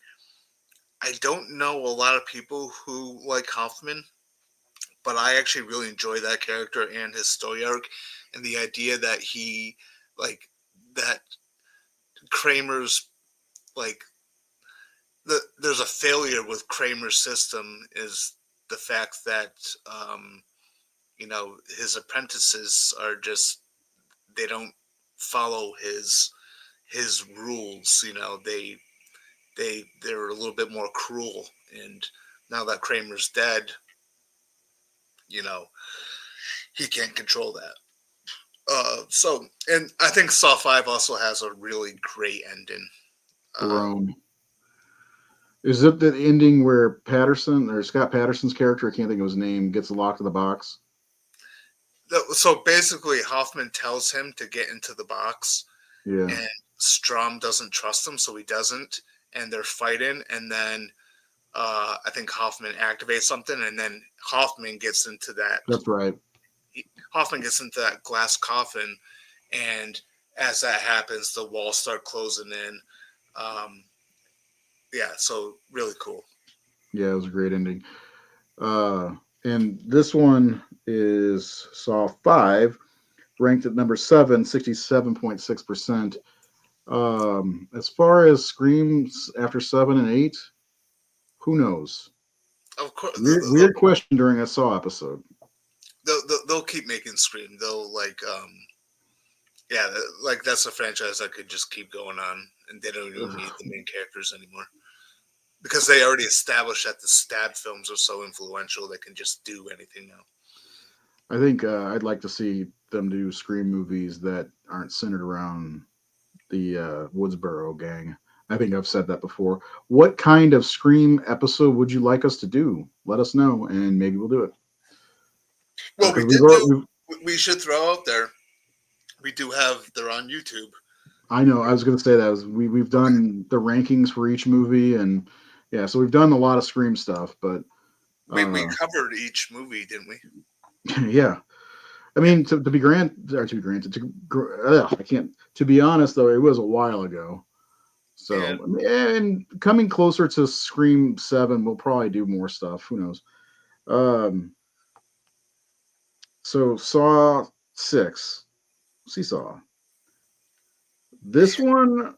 I don't know a lot of people who like Hoffman, but I actually really enjoy that character and his story arc, and the idea that like, that Kramer's like there's a failure with Kramer's system is the fact that his apprentices are just they don't follow his rules. they were a little bit more cruel. And now that Kramer's dead, you know, he can't control that. So, and I think Saw 5 also has a really great ending. Um, Jerome. Is it the ending where Patterson or Scott Patterson's character, I can't think of his name, gets locked in the box? so basically, Hoffman tells him to get into the box, Yeah, and Strom doesn't trust him, so he doesn't, and they're fighting, and then I think Hoffman activates something, and then Hoffman gets into that. that's right. Hoffman gets into that glass coffin, and as that happens, the walls start closing in. Um, yeah, so really cool. Yeah, it was a great ending. Uh, and this one is Saw 5, ranked at number 7, 67.6%. As far as screams after 7 and 8, who knows? Of course, Weird question during a Saw episode. they'll keep making Scream. They'll yeah, like that's a franchise that could just keep going on, and they don't even need the main characters anymore because they already established that the stab films are so influential they can just do anything now. I think I'd like to see them do Scream movies that aren't centered around the Woodsboro gang. I think I've said that before. What kind of Scream episode would you like us to do? Let us know, and maybe we'll do it. Well, we Because did do. We should throw out there. We do have. They're on YouTube. I know. I was going to say that we've Okay. done the rankings for each movie, and yeah, so we've done a lot of Scream stuff. But We covered each movie, didn't we? yeah, I mean to be granted I can't. To be honest though, it was a while ago. Yeah. So and coming closer to Scream 7, we'll probably do more stuff. Who knows? Um, so Saw 6, Seesaw. This one,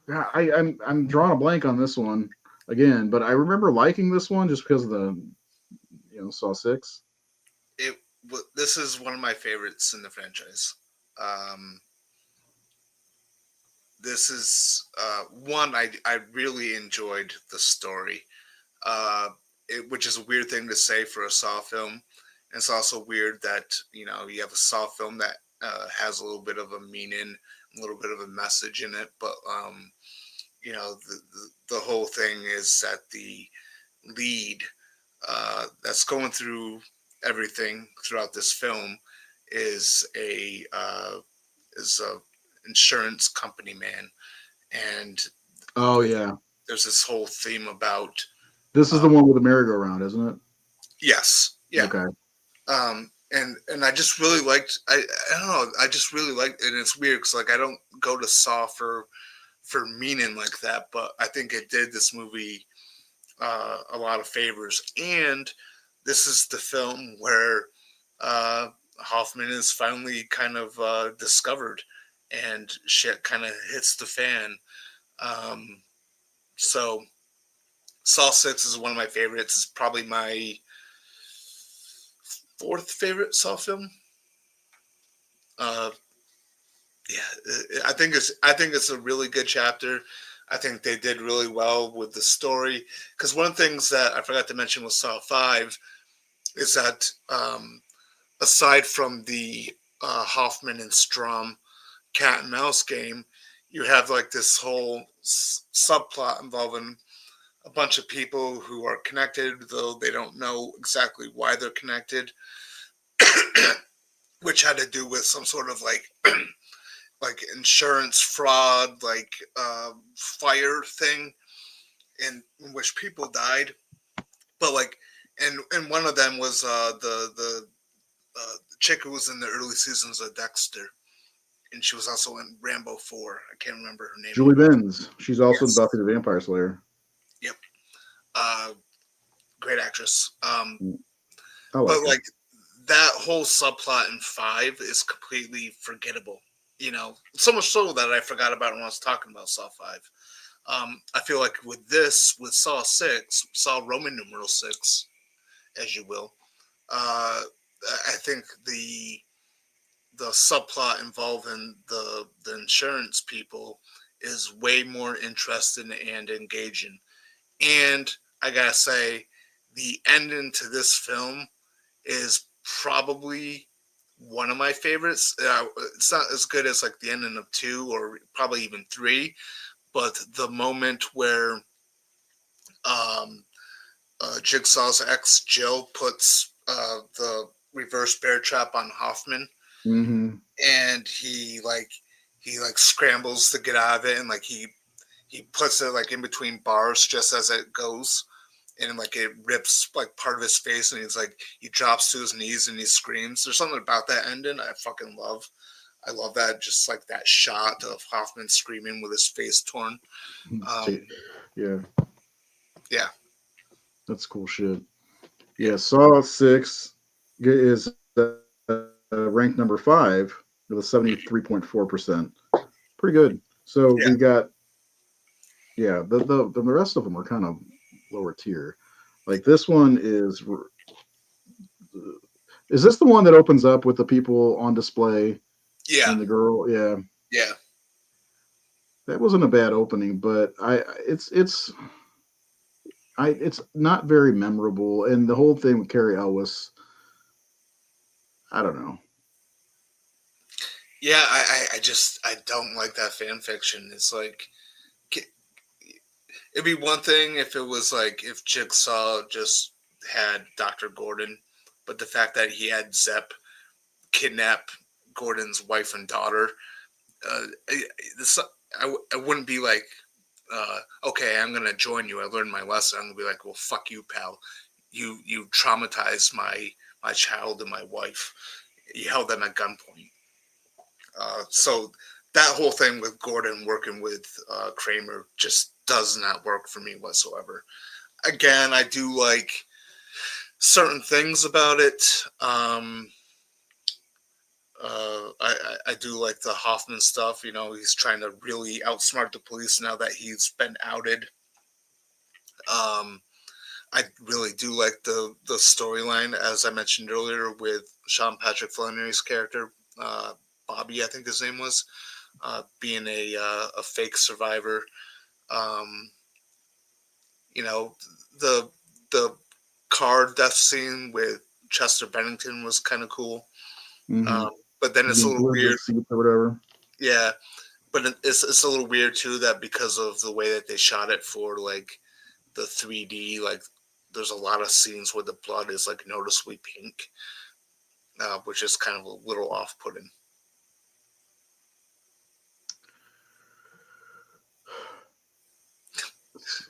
I'm drawing a blank on this one again, but I remember liking this one just because of the Saw 6. It. This is one of my favorites in the franchise. Um, this is one I really enjoyed the story. Which is a weird thing to say for a Saw film. And it's also weird that you have a Saw film that has a little bit of a meaning, a little bit of a message in it, but the whole thing is that the lead that's going through everything throughout this film is a insurance company man, and Oh yeah, there's this whole theme about this is uh, the one with the merry-go-round, isn't it? yes, yeah. Okay. And I just really liked I don't know, I just really liked, and it's weird because like I don't go to Saw for meaning like that, but I think it did this movie a lot of favors. And this is the film where Hoffman is finally kind of discovered, and shit kind of hits the fan. Um, so Saw 6 is one of my favorites. It's probably my fourth favorite Saw film. Uh, yeah, I think it's a really good chapter. I think they did really well with the story, because one of the things that I forgot to mention with Saw 5 is that aside from the Hoffman and Strom cat and mouse game, you have like this whole subplot involving a bunch of people who are connected, though they don't know exactly why they're connected, which had to do with some sort of like insurance fraud, like fire thing in which people died. But like, and one of them was the chick who was in the early seasons of Dexter, and she was also in Rambo 4. I can't remember her name. Julie Benz. She's also in Yes. Buffy the Vampire Slayer. Yep. Uh, Great actress. I But like her. like that whole subplot in 5 is completely forgettable. So much so that I forgot about it when I was talking about Saw 5. I feel like with Saw 6, Saw Roman numeral 6, as you will, uh, I think the subplot involving the insurance people is way more interesting and engaging. And I gotta say, the ending to this film is probably one of my favorites. It's not as good as like the ending of two or probably even three, but the moment where um, Jigsaw's ex Jill puts the reverse bear trap on Hoffman, Mm-hmm. and he like scrambles to get out of it, and like he puts it like in between bars just as it goes, and like it rips like part of his face, and he's like he drops to his knees and he screams. There's something about that ending I fucking love. I love that, just like that shot of Hoffman screaming with his face torn. Um, Yeah, yeah, that's cool shit. yeah, Yeah, Saw 6 is ranked number 5 with a 73.4%. Pretty good. So we yeah, got, yeah, the rest of them are kind of lower tier. Like this one is this the one that opens up with the people on display yeah, and the girl? Yeah, yeah, that wasn't a bad opening, but it's not very memorable, and the whole thing with Carrie Ellis, I don't know. yeah. I just I don't like that fan fiction. It's like it'd be one thing if it was like if Jigsaw just had Dr. Gordon, but the fact that he had Zepp kidnap Gordon's wife and daughter, this I wouldn't be like, okay, I'm gonna join you. I learned my lesson. I'm gonna be like, well, fuck you, pal. You traumatized my child and my wife. You held them at gunpoint. So that whole thing with Gordon working with Kramer just does not work for me whatsoever. Again, I do like certain things about it. I do like the Hoffman stuff. You know, he's trying to really outsmart the police now that he's been outed. Um, I really do like the storyline, as I mentioned earlier, with Sean Patrick Flannery's character, uh, Bobby, I think his name was, being a fake survivor. Um, you know, the the car death scene with Chester Bennington was kind of cool. Mm-hmm. Um, but then it's a Being little glued to the weird. seats or whatever. Yeah, but it's a little weird too that because of the way that they shot it for like the 3D, like there's a lot of scenes where the blood is like noticeably pink, which is kind of a little off-putting.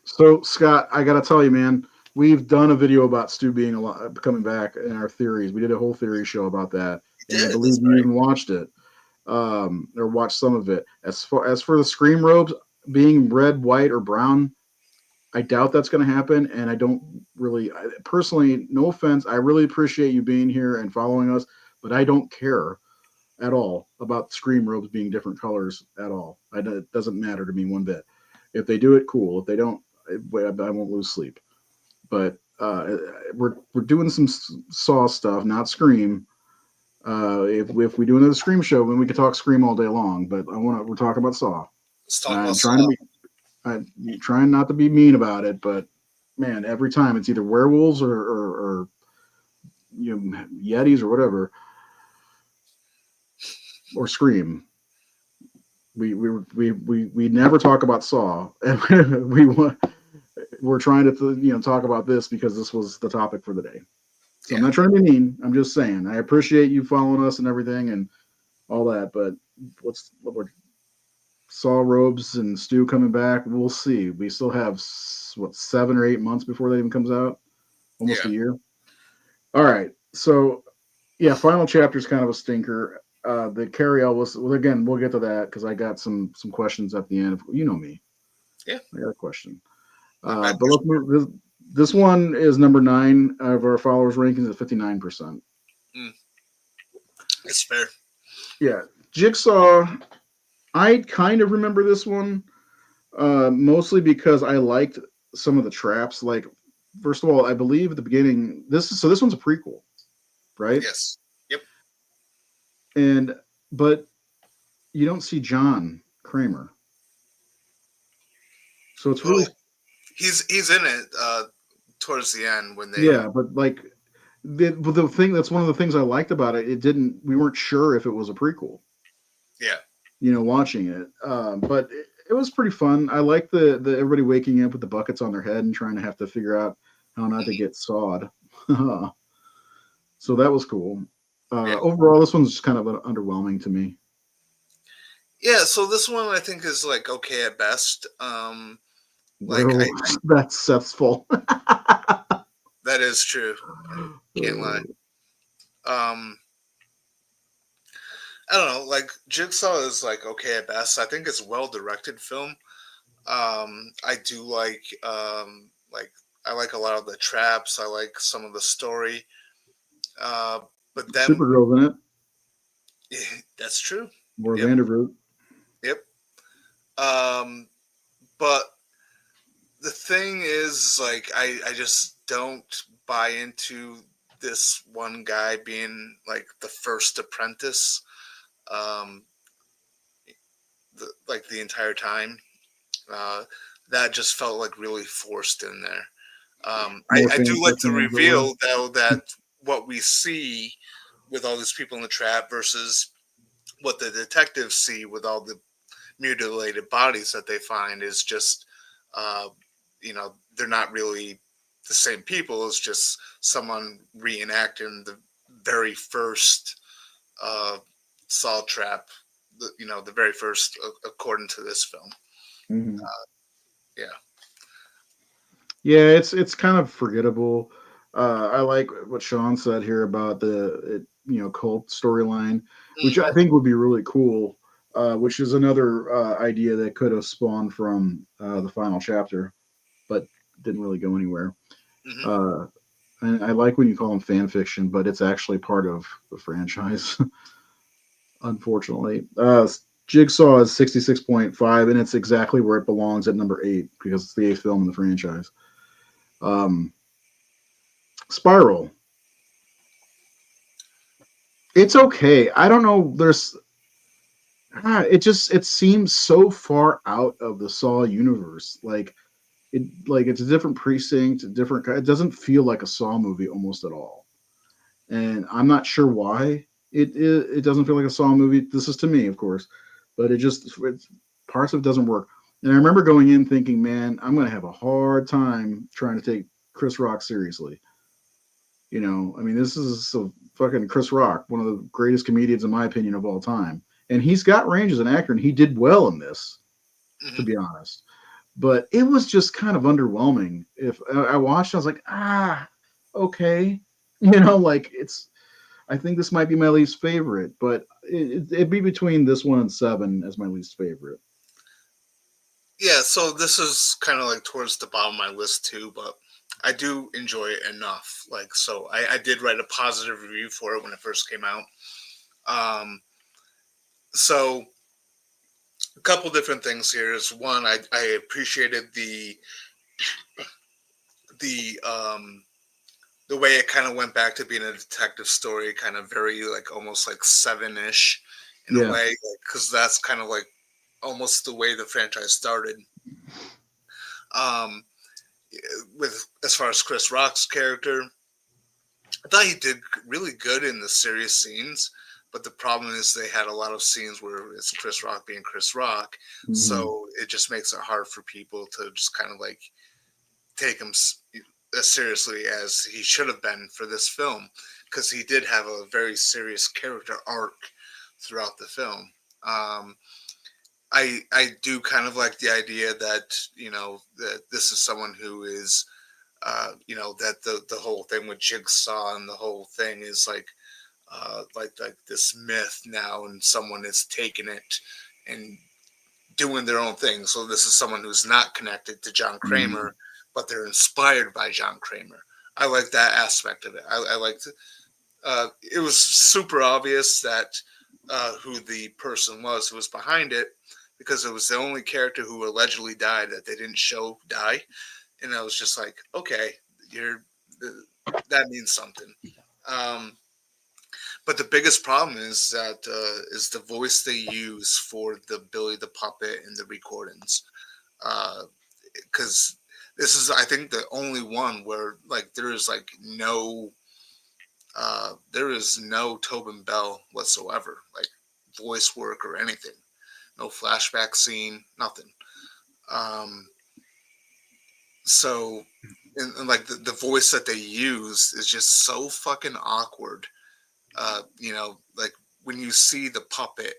So Scott, I gotta tell you, man, we've done a video about Stu being alive, coming back in our theories. We did a whole theory show about that, You and I did. believe That's you right. even watched it, or watched some of it. As for the scream robes being red, white, or brown, I doubt that's going to happen, and I don't really, personally, no offense, I really appreciate you being here and following us, but I don't care at all about scream robes being different colors at all. It doesn't matter to me one bit. If they do it, cool. If they don't, I won't lose sleep. But we're doing some Saw stuff, not Scream. If we do another Scream show, then we could talk Scream all day long. But we're talking about Saw. Let's talk I'm about trying to Saw. be I'm trying not to be mean about it, but man, every time it's either werewolves or Yetis or whatever or Scream. We never talk about Saw, and we're trying to talk about this because this was the topic for the day. So I'm Yeah, not trying to be mean. I'm just saying I appreciate you following us and everything and all that, but we're Saw robes and Stu coming back. We'll see. We still have what 7 or 8 months before that even comes out. Almost yeah, a year. All right. So yeah, final chapter is kind of a stinker. The Carrie Ellis. Well, again, we'll get to that because I got some questions at the end. You know me. yeah. I got a question. Not a bad But let's question. move. This one is number 9 of our followers rankings at 59%. Mm, it's fair. Yeah, Jigsaw. I kind of remember this one, mostly because I liked some of the traps. Like, first of all, I believe at the beginning this one's a prequel, right? Yes. Yep. And but you don't see John Kramer. So it's really Well, he's in it towards the end when they. yeah, but like the thing that's one of the things I liked about it. It didn't. We weren't sure if it was a prequel. Yeah. Watching it, but it was pretty fun. I like the everybody waking up with the buckets on their head and trying to have to figure out how not to Mhm. get sawed. So that was cool. Yeah. Overall, this one's just kind of underwhelming to me. Yeah. So this one I think is like okay at best. Like Well, that's Seth's fault. that is true. Can't lie. Um, I don't know. Like Jigsaw is like okay at best. I think it's well directed film. I do like I like a lot of the traps. I like some of the story. Uh, but then Supergirl's in it, that's true. or Yep. Vanderbilt. Yep. Um, but the thing is, like, I just don't buy into this one guy being like the first apprentice. Um, like the entire time. Uh, that just felt like really forced in there. More I fan do like to fiction, as it were. reveal though that what we see with all these people in the trap versus what the detectives see with all the mutilated bodies that they find is just, uh, they're not really the same people. It's just someone reenacting the very first uh, saw trap. The very first, according to this film. Hmm. Yeah. Yeah, it's kind of forgettable. I like what Sean said here about cult storyline, which I Hmm. think would be really cool. Which is another idea that could have spawned from the final chapter, but didn't really go anywhere. Hmm. Uh, and I like when you call them fan fiction, but it's actually part of the franchise. Unfortunately, Jigsaw is 66.5, and it's exactly where it belongs at number 8 because it's the eighth film in the franchise. Um, Spiral. It's okay. I don't know. It seems so far out of the Saw universe. Like it's a different precinct, a different. It doesn't feel like a Saw movie almost at all, and I'm not sure why it doesn't feel like a Saw movie. This is to me, of course, but parts of it doesn't work. And I remember going in thinking, man, I'm gonna have a hard time trying to take Chris Rock seriously. I mean, this is a fucking Chris Rock, one of the greatest comedians in my opinion of all time, and he's got range as an actor, and he did well in this, to Hmm. be honest. But it was just kind of underwhelming. If I watched, I was like, okay, like it's. I think this might be my least favorite, but it'd be between this one and Seven as my least favorite. Yeah, so this is kind of like towards the bottom of my list too, but I do enjoy it enough. Like, so I did write a positive review for it when it first came out. Um, so a couple different things here is one, I appreciated the the way it kind of went back to being a detective story, kind of very like almost like Seven ish in a Yeah, way, because that's kind of like almost the way the franchise started. Um, with as far as Chris Rock's character, I thought he did really good in the serious scenes, but the problem is they had a lot of scenes where it's Chris Rock being Chris Rock, hmm, so it just makes it hard for people to just kind of like take him as seriously as he should have been for this film, because he did have a very serious character arc throughout the film. Um, I do kind of like the idea that that this is someone who is that the whole thing with Jigsaw and the whole thing is like this myth now, and someone is taking it and doing their own thing. So this is someone who's not connected to John hmm, Kramer, but they're inspired by John Kramer. I like that aspect of it. I liked it was super obvious that who the person was who was behind it, because it was the only character who allegedly died that they didn't show die, and I was just like, okay, you're that means something. Um, but the biggest problem is that is the voice they use for the Billy the Puppet and the recordings. Uh, because this is, I think, the only one where like there is like no there is no Tobin Bell whatsoever, like voice work or anything, no flashback scene, nothing. Um, so, and like the voice that they use is just so fucking awkward. Like when you see the puppet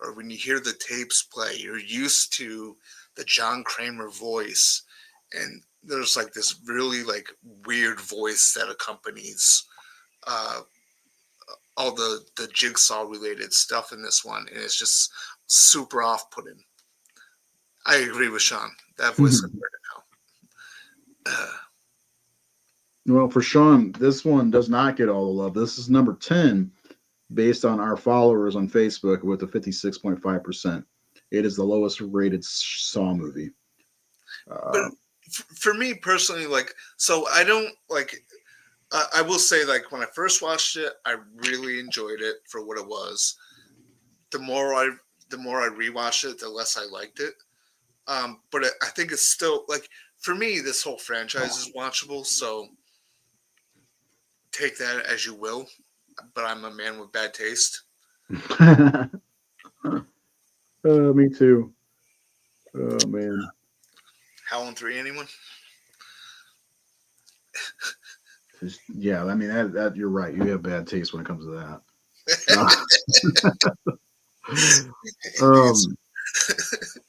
or when you hear the tapes play, you're used to the John Kramer voice, and there's like this really like weird voice that accompanies uh, all the jigsaw related stuff in this one, and it's just super off putting. I agree with Sean. That voice is weird now. Well, for Sean, this one does not get all the love. This is number 10 based on our followers on Facebook with a 56.5%. It is the lowest rated Saw movie. But Uh, for me personally, like, so I don't like. I will say, like, when I first watched it, I really enjoyed it for what it was. The more I, the more I rewatched it, the less I liked it. But I think it's still like, for me, this whole franchise is watchable. So take that as you will. But I'm a man with bad taste. Me too. Oh man. Howlin' 3, anyone? Yeah, I mean that you're right. You have bad taste when it comes to that. Um,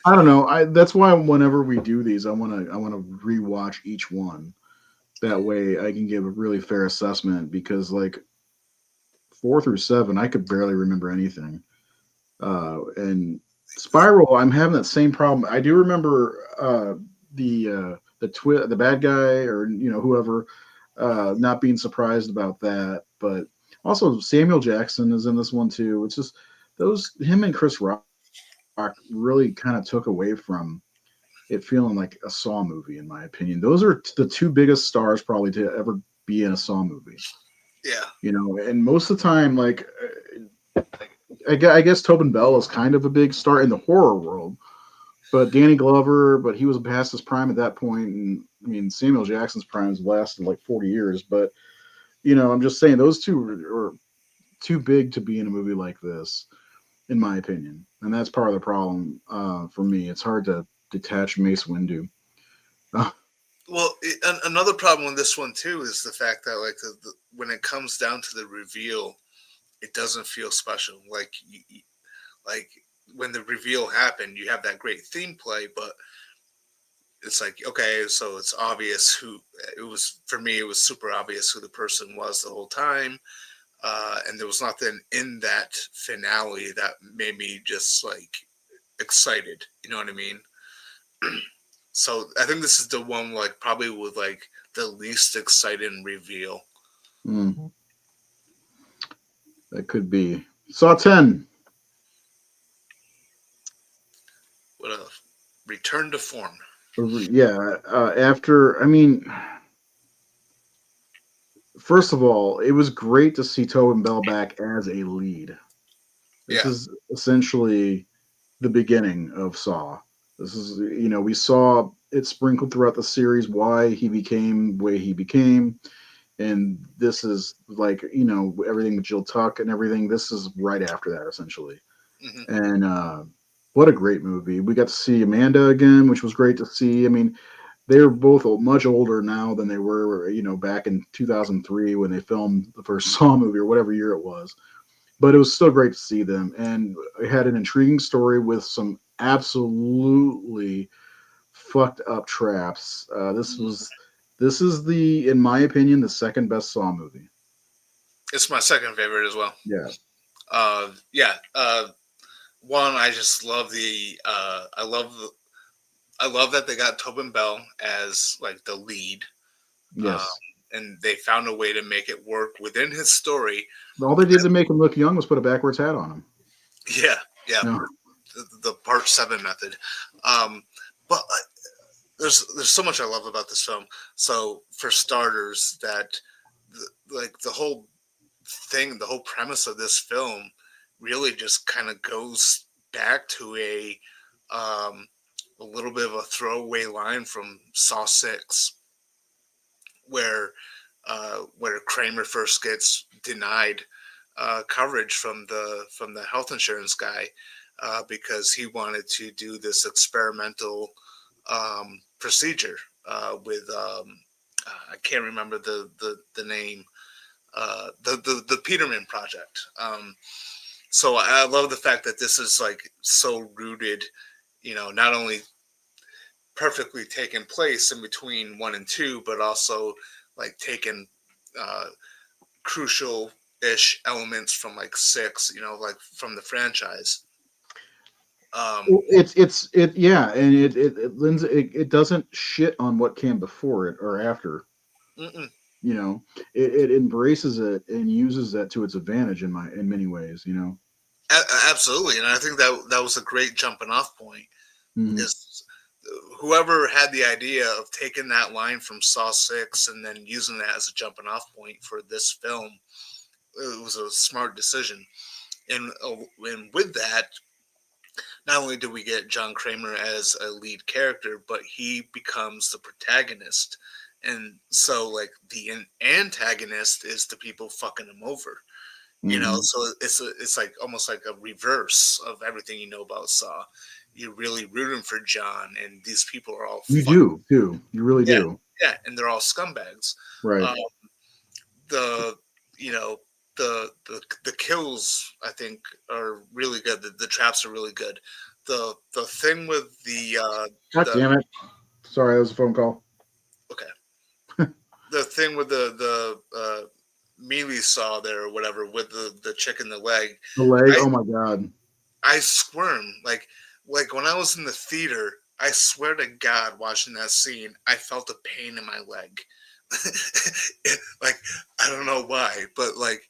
I don't know. I That's why whenever we do these, I want to rewatch each one. That way, I can give a really fair assessment because like 4 through 7, I could barely remember anything. And Spiral, I'm having that same problem. I do remember the bad guy or whoever not being surprised about that, but also Samuel Jackson is in this one too. It's just those him and Chris Rock really kind of took away from it feeling like a Saw movie, in my opinion. Those are the two biggest stars probably to ever be in a Saw movie. Yeah. And most of the time, like I guess Tobin Bell is kind of a big star in the horror world, but Danny Glover, but he was past his prime at that point, and I mean Samuel Jackson's prime has lasted like 40 years. But I'm just saying those two are too big to be in a movie like this, in my opinion, and that's part of the problem for me. It's hard to detach Mace Windu. Well, another problem with this one too is the fact that like when it comes down to the reveal, it doesn't feel special. Like like when the reveal happened, you have that great theme play, but it's like, okay, so it's obvious who it was. For me, it was super obvious who the person was the whole time, and there was nothing in that finale that made me just like excited. You know what I mean? So I think this is the one like probably with like the least exciting reveal. Mm, that could be Saw 10. What a return to form. Yeah, after I mean, first of all, it was great to see Tobin Bell back as a lead. This Yeah. is essentially the beginning of Saw. This is, we saw it sprinkled throughout the series why he became the way he became. And this is like, everything with Jill Tuck and everything. This is right after that, essentially. Hmm. And what a great movie. We got to see Amanda again, which was great to see. I mean, they're both much older now than they were, back in 2003 when they filmed the first Saw movie or whatever year it was. But it was still great to see them, and it had an intriguing story with some absolutely fucked up traps. This is in my opinion, the second best Saw movie. It's my second favorite as well. Yeah. Yeah. One, I just love I love that they got Tobin Bell as like the lead, um, Yes. and they found a way to make it work within his story. All they did to make him look young was put a backwards hat on him. Yeah, yeah, No. the Part 7 method. But there's so much I love about this film. So for starters, that like the whole thing, the whole premise of this film, really just kind of goes back to a um, a little bit of a throwaway line from Saw 6, where Kramer first gets denied coverage from the health insurance guy because he wanted to do this experimental procedure with I can't remember the name, the Peterman Project. So I love the fact that this is like so rooted, not only perfectly taken place in between 1 and 2, but also like taken uh, crucial ish elements from like 6, like from the franchise. Um, Yeah, and it doesn't shit on what came before it or after. mm-mm. You know, it embraces it and uses that to its advantage in many ways. Absolutely, and I think that was a great jumping off point. Hmm. Is whoever had the idea of taking that line from Saw 6 and then using that as a jumping off point for this film, it was a smart decision. And with that, not only do we get John Kramer as a lead character, but he becomes the protagonist. And so, like, the antagonist is the people fucking him over. Hmm. So it's like almost like a reverse of everything you know about Saw. You're really rooting for John, and these people are all You fuck. do too. You really Yeah, do. yeah, and they're all scumbags. Right. Um, the you know the kills, I think, are really good. The traps are really good. The thing with God the damn it! Sorry, that was a phone call. okay, the thing with the melee saw there or whatever with the chick in the leg, The leg. I Oh my god. I squirm like when I was in the theater. I swear to God, watching that scene, I felt a pain in my leg. Like, I don't know why, but like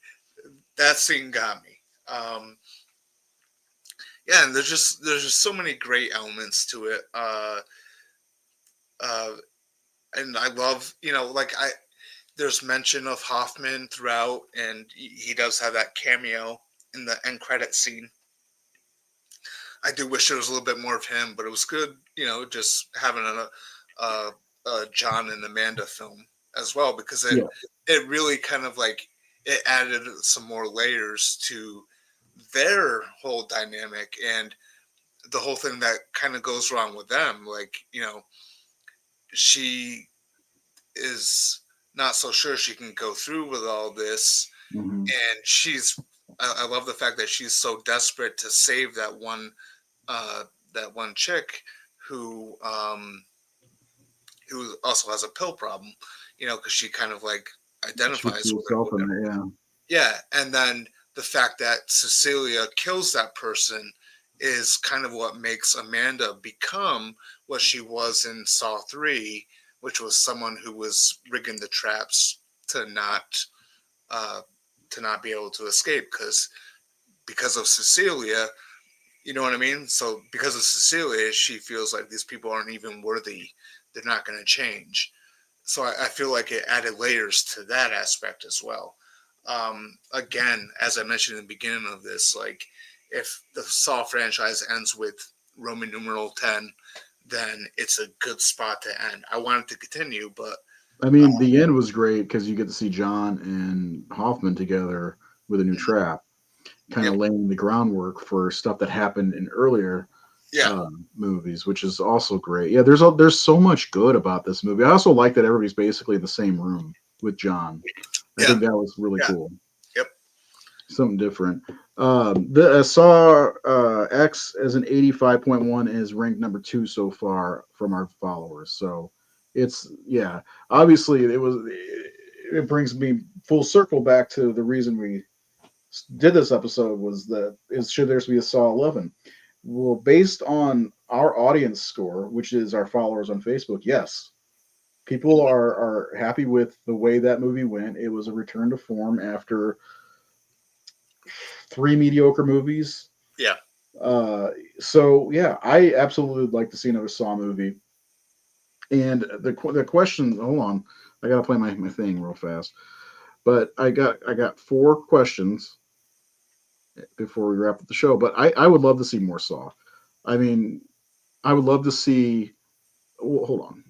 that scene got me. Yeah, and there's just so many great elements to it. Uh, and I love, like there's mention of Hoffman throughout, and he does have that cameo in the end credit scene. I do wish there was a little bit more of him, but it was good, just having a John and Amanda film as well, because it Yeah. it really kind of like it added some more layers to their whole dynamic and the whole thing that kind of goes wrong with them. Like, she is not so sure she can go through with all this, Hmm. and I love the fact that she's so desperate to save uh, that one chick who um, who also has a pill problem, because she kind of like She identifies threw with it herself or in whatever. there. Yeah. Yeah, and then the fact that Cecilia kills that person is kind of what makes Amanda become what she was in Saw 3, which was someone who was rigging the traps to not uh, be able to escape because of Cecilia. You know what I mean? So because of Cecilia, she feels like these people aren't even worthy. They're not going to change. So I feel like it added layers to that aspect as well. Again, as I mentioned in the beginning of this, like if the Saw franchise ends with Roman numeral 10, then it's a good spot to end. I want it to continue, but I mean, the end was great because you get to see John and Hoffman together with a new trap, kind of yep, laying the groundwork for stuff that happened in earlier yeah, movies, which is also great. Yeah, there's so much good about this movie. I also like that everybody's basically in the same room with John. I yeah, think that was really yeah, cool. yep, Something different. The Saw X as an 85.1 is ranked number 2 so far from our followers. So it's yeah. Obviously, it brings me full circle back to the reason we did this episode was that is should there be a Saw 11? Well, based on our audience score, which is our followers on Facebook, yes, people are happy with the way that movie went. It was a return to form after 3 mediocre movies. yeah. Uh, so yeah, I absolutely would like to see another Saw movie. And the question, hold on, I gotta play my thing real fast. But I got 4 questions before we wrap up the show. But I would love to see more Saw. I mean, I would love to see. Oh, hold on.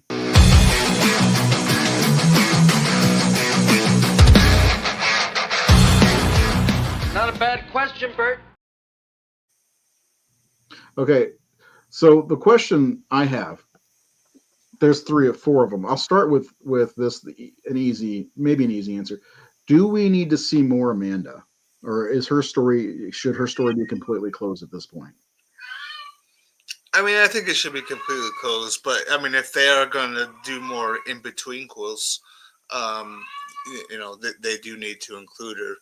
Not a bad question, Bert. Okay, so the question I have, there's three or four of them. I'll start with this an easy, maybe an easy answer. Do we need to see more Amanda, or is her story should her story be completely closed at this point? I mean, I think it should be completely closed, but I mean, if they are going to do more in between quotes, um, they do need to include her.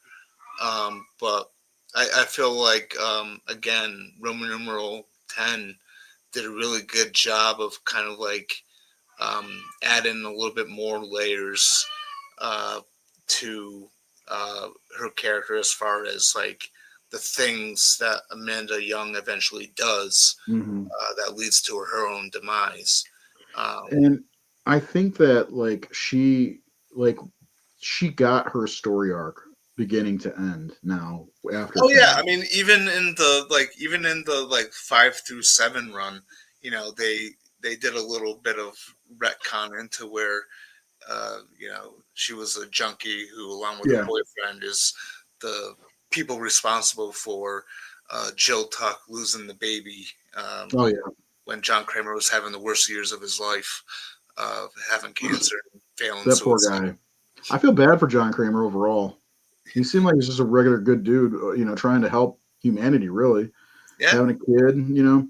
But I feel like again, Roman numeral 10 did a really good job of kind of like adding a little bit more layers uh, to her character as far as like the things that Amanda Young eventually does Mm-hmm. that leads to her own demise. Um, And I think that like she got her story arc beginning to end now after oh yeah, I 10. mean even in the like 5 through 7 run, they did a little bit of retcon into where she was a junkie who, along with her Yeah. boyfriend, is the people responsible for Jill Tuck losing the baby Oh yeah. when John Kramer was having the worst years of his life, having cancer and failing That poor suicide. guy. I feel bad for John Kramer overall. He seemed like he's just a regular good dude, trying to help humanity, really. Yeah, Having a kid.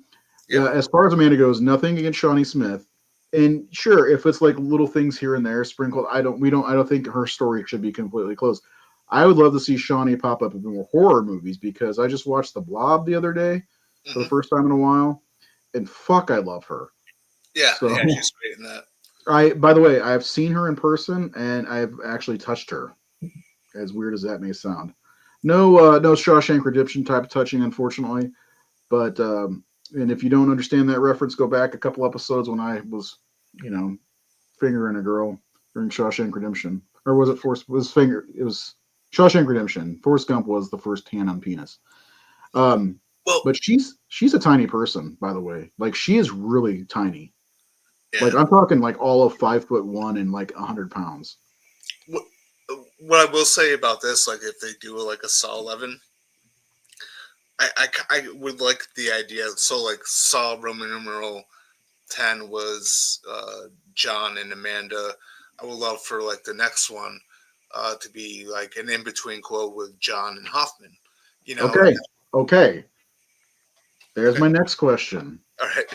yep. As far as Amanda goes, nothing against Shawnee Smith. And sure, if it's like little things here and there sprinkled, I don't think her story should be completely closed. I would love to see Shawnee pop up in more horror movies because I just watched The Blob the other day for the Hmm. first time in a while, and fuck, I love her. Yeah, So yeah, she's great in that. by the way, I've seen her in person and I've actually touched her. As weird as that may sound. No Shawshank Redemption type of touching, unfortunately. But and if you don't understand that reference, go back a couple episodes when I was, you know, fingering a girl during Shawshank Redemption, or was it Force? Was finger? It was Shawshank Redemption. Forrest Gump was the first hand on penis. Um, Well, but she's a tiny person, by the way. Like she is really tiny. Like yeah. I'm talking like all of 5'1" and like 100 pounds. What, what I will say about this, like if they do like a Saw 11, I would like the idea. So like Saw Roman numeral 10 was John and Amanda. I would love for like the next one to be like an in between quote with John and Hoffman. You know? Okay, okay. There's Okay. my next question. All right.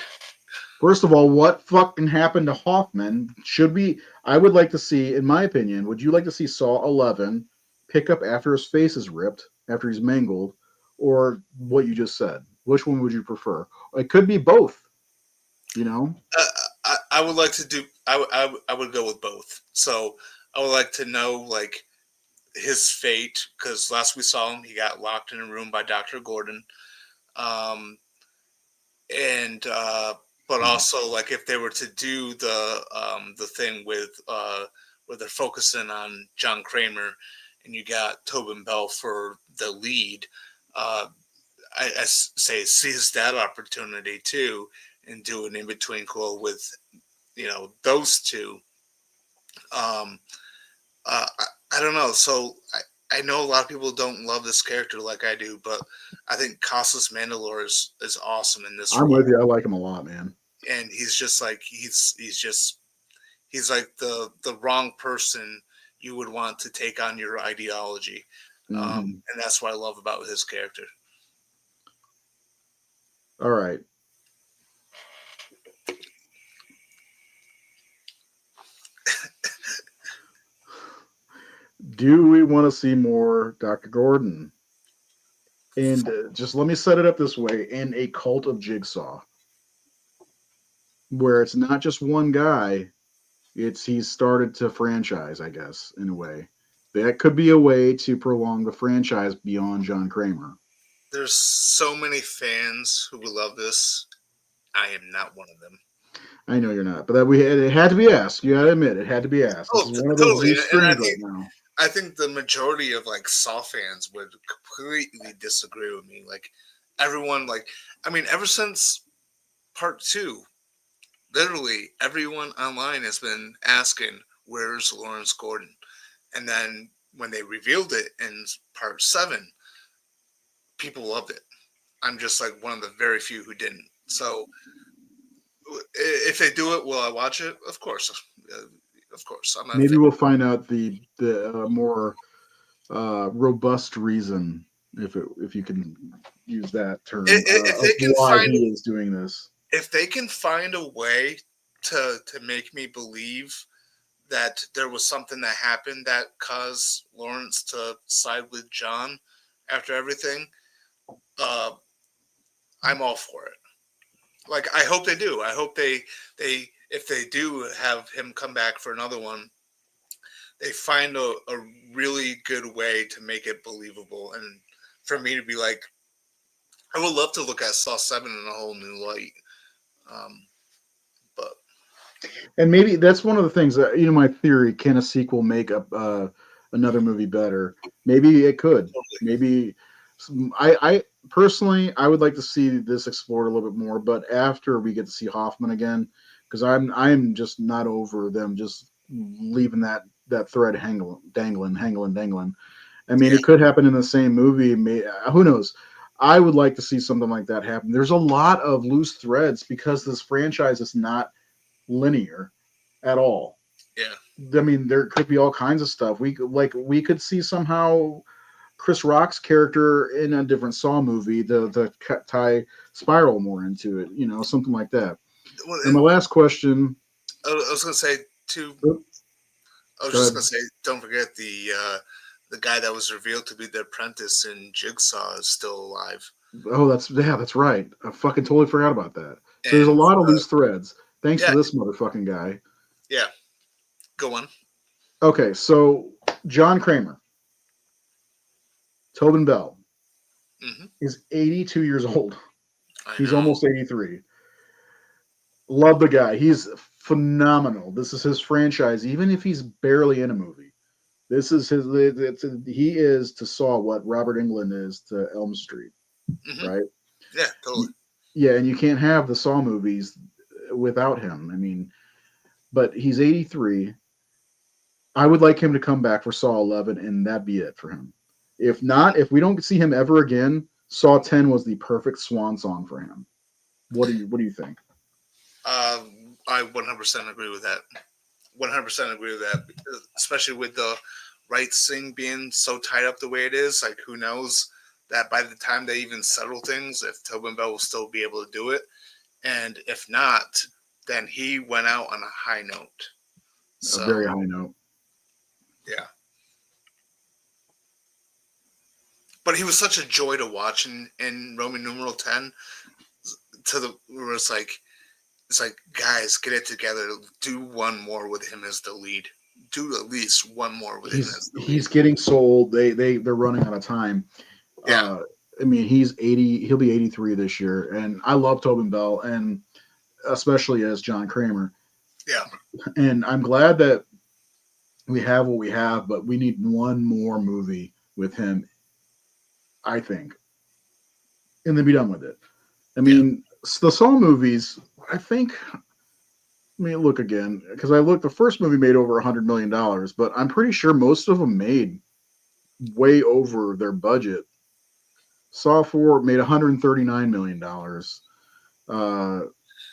First of all, what fucking happened to Hoffman? Should we? I would like to see, in my opinion, would you like to see Saw 11 pick up after his face is ripped, after he's mangled, or what you just said? Which one would you prefer? It could be both, you know? I would like to do. I would go with both. So I would like to know like his fate because last we saw him, he got locked in a room by Dr. Gordon. Um, and but also like if they were to do the thing with where they're focusing on John Kramer and you got Tobin Bell for the lead, uh, I say seize that opportunity too and do an in between call with those two. Um, I don't know. So I know a lot of people don't love this character like I do, but I think Costas Mandalore is awesome in this I'm role, with you. I like him a lot, man. and he's just like he's like the wrong person you would want to take on your ideology, Hmm. and that's what I love about his character. All right. Do we want to see more Dr. Gordon? And just let me set it up this way in a cult of Jigsaw, where it's not just one guy. He's started to franchise, I guess, in a way. That could be a way to prolong the franchise beyond John Kramer. There's so many fans who will love this. I am not one of them. I know you're not, but that it had to be asked. You gotta admit, it had to be asked. This Oh, is one of those totally, loose and strings right now. I think the majority of like Saw fans would completely disagree with me. Like everyone, like I mean, ever since part 2, literally everyone online has been asking, where's Lawrence Gordon? And then when they revealed it in part 7, people loved it. I'm just like one of the very few who didn't. So if they do it, will I watch it? Of course. Of course. I'm not a Maybe fan. we'll find out the more robust reason, if you can use that term, If of they can why find he is doing this. if they can find a way to make me believe that there was something that happened that caused Lawrence to side with John after everything, uh, I'm all for it. Like, I hope they do. I hope they if they do have him come back for another one, they find a really good way to make it believable, and for me to be like, I would love to look at Saw 7 in a whole new light. But And maybe that's one of the things that, my theory: can a sequel make up another movie better? Maybe it could. totally, Maybe I personally, I would like to see this explored a little bit more, but after we get to see Hoffman again, because I'm just not over them just leaving that thread dangling. I mean, yeah, it could happen in the same movie. Who knows? I would like to see something like that happen. There's a lot of loose threads because this franchise is not linear at all. yeah. I mean, there could be all kinds of stuff. We could see somehow Chris Rock's character in a different Saw movie, the tie Spiral more into it, something like that. Well, And my and last question. I was gonna say too. Oop, I was go just ahead. gonna say, don't forget the guy that was revealed to be the apprentice in Jigsaw is still alive, Oh, that's right. I fucking totally forgot about that. So there's a and lot of loose threads. Thanks to yeah, this motherfucking guy. yeah. Go on. Okay, so John Kramer, Tobin Bell Hmm. is 82 years old. I He's know. almost 83. Love the guy. He's phenomenal. This is his franchise, even if he's barely in a movie. This is he is to Saw what Robert Englund is to Elm Street, Hmm. right? Yeah, totally. Yeah, and you can't have the Saw movies without him. I mean, but he's 83. I would like him to come back for Saw 11, and that'd be it for him. If not, if we don't see him ever again, Saw 10 was the perfect swan song for him. What do you think? I 100% agree with that. 100% agree with that, especially with the rights thing being so tied up the way it is. Like, who knows that by the time they even settle things, if Tobin Bell will still be able to do it, and if not, then he went out on a high note. A very So high note. yeah, but he was such a joy to watch in Roman numeral 10 to the where it's like, guys, get it together. Do one more with him as the lead. Do at least one more with him He's as the lead. he's getting sold. They're running out of time. Yeah, Uh, I mean, he's 80. He'll be 83 this year, and I love Tobin Bell, and especially as John Kramer. yeah, And I'm glad that we have what we have, but we need one more movie with him, I think, and then be done with it. I yeah. mean, the Saw movies, I think. I mean, look again because I looked. The first movie made over $100 million, but I'm pretty sure most of them made way over their budget. Saw 4 made $139 million.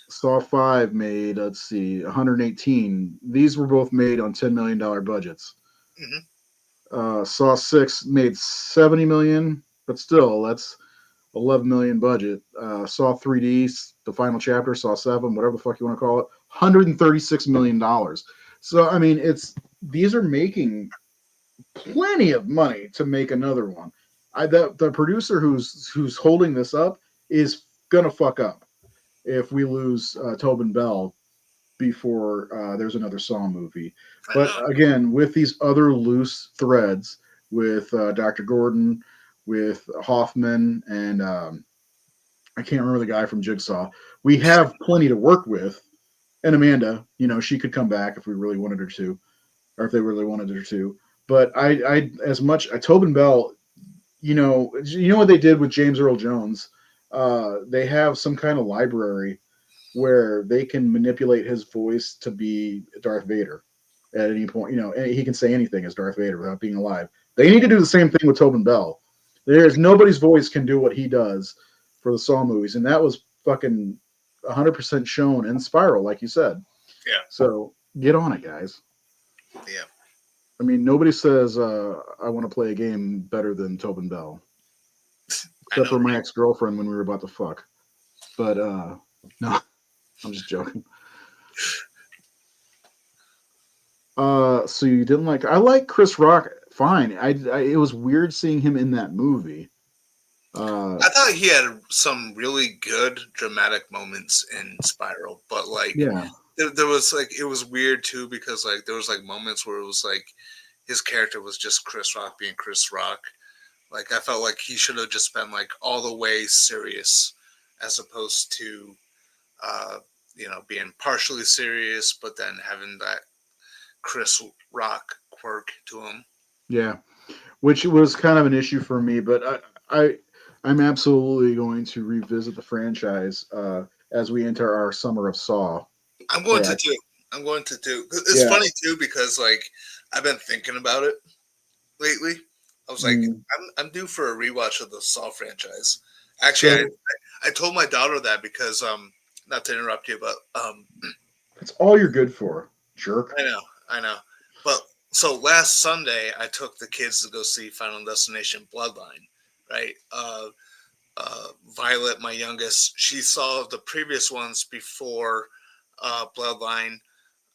Saw 5 made, let's see, 118. These were both made on $10 million budgets. Hmm. Saw 6 made 70 million, but still, that's 11 million budget. Saw 3D, the final chapter, Saw 7, whatever the fuck you want to call it, $136 million. So I mean, these are making plenty of money to make another one. The producer who's holding this up is gonna fuck up if we lose Tobin Bell before there's another Saw movie. I But know. again, with these other loose threads with Dr. Gordon, with Hoffman, and I can't remember the guy from Jigsaw, we have plenty to work with. And Amanda, she could come back if we really wanted her to, or if they really wanted her to. But I as much Tobin Bell, you know what they did with James Earl Jones. They have some kind of library where they can manipulate his voice to be Darth Vader at any point. And he can say anything as Darth Vader without being alive. They need to do the same thing with Tobin Bell. There's nobody's voice can do what he does for the Saw movies, and that was fucking 100% shown in Spiral, like you said. Yeah. So get on it, guys. Yeah. I mean, nobody says I want to play a game better than Tobin Bell, except for my ex-girlfriend when we were about to fuck. But no, I'm just joking. So you didn't like? I like Chris Rock. Fine. It was weird seeing him in that movie. I thought he had some really good dramatic moments in Spiral, but like, yeah, there was like, it was weird too because like there was like moments where it was like his character was just Chris Rock being Chris Rock. Like I felt like he should have just been like all the way serious, as opposed to, uh, being partially serious, but then having that Chris Rock quirk to him. yeah. Which was kind of an issue for me, but I'm absolutely going to revisit the franchise as we enter our summer of Saw. I'm going Yeah, to do. I'm going to do. It's yeah. funny too because like I've been thinking about it lately. I was like, Mm. I'm due for a rewatch of the Saw franchise. Actually, So I told my daughter that because not to interrupt you, but that's all you're good for, jerk. I know. But so last Sunday, I took the kids to go see Final Destination Bloodline. Right. Violet, my youngest, she saw the previous ones before Bloodline,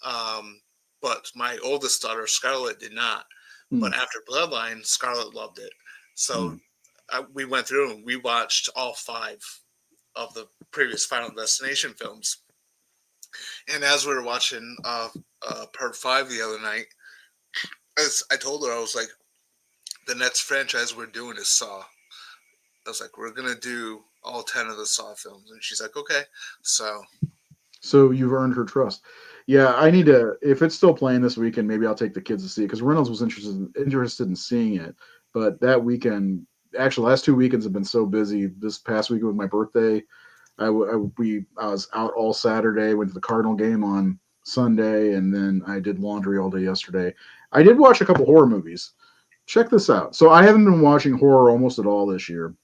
um, but my oldest daughter, Scarlett, did not. Mm. But after Bloodline, Scarlett loved it. So Mm. we went through and we watched all 5 of the previous Final Destination films. And as we were watching part 5 the other night, as I told her, I was like, the next franchise we're doing is Saw. I was like, we're gonna do all 10 of the Saw films, and she's like, okay. So you've earned her trust. Yeah, I need to. If it's still playing this weekend, maybe I'll take the kids to see it because Reynolds was interested in seeing it. But that weekend, actually, last 2 weekends have been so busy. This past weekend was my birthday. I was out all Saturday. Went to the Cardinal game on Sunday, and then I did laundry all day yesterday. I did watch a couple horror movies. Check this out. So I haven't been watching horror almost at all this year.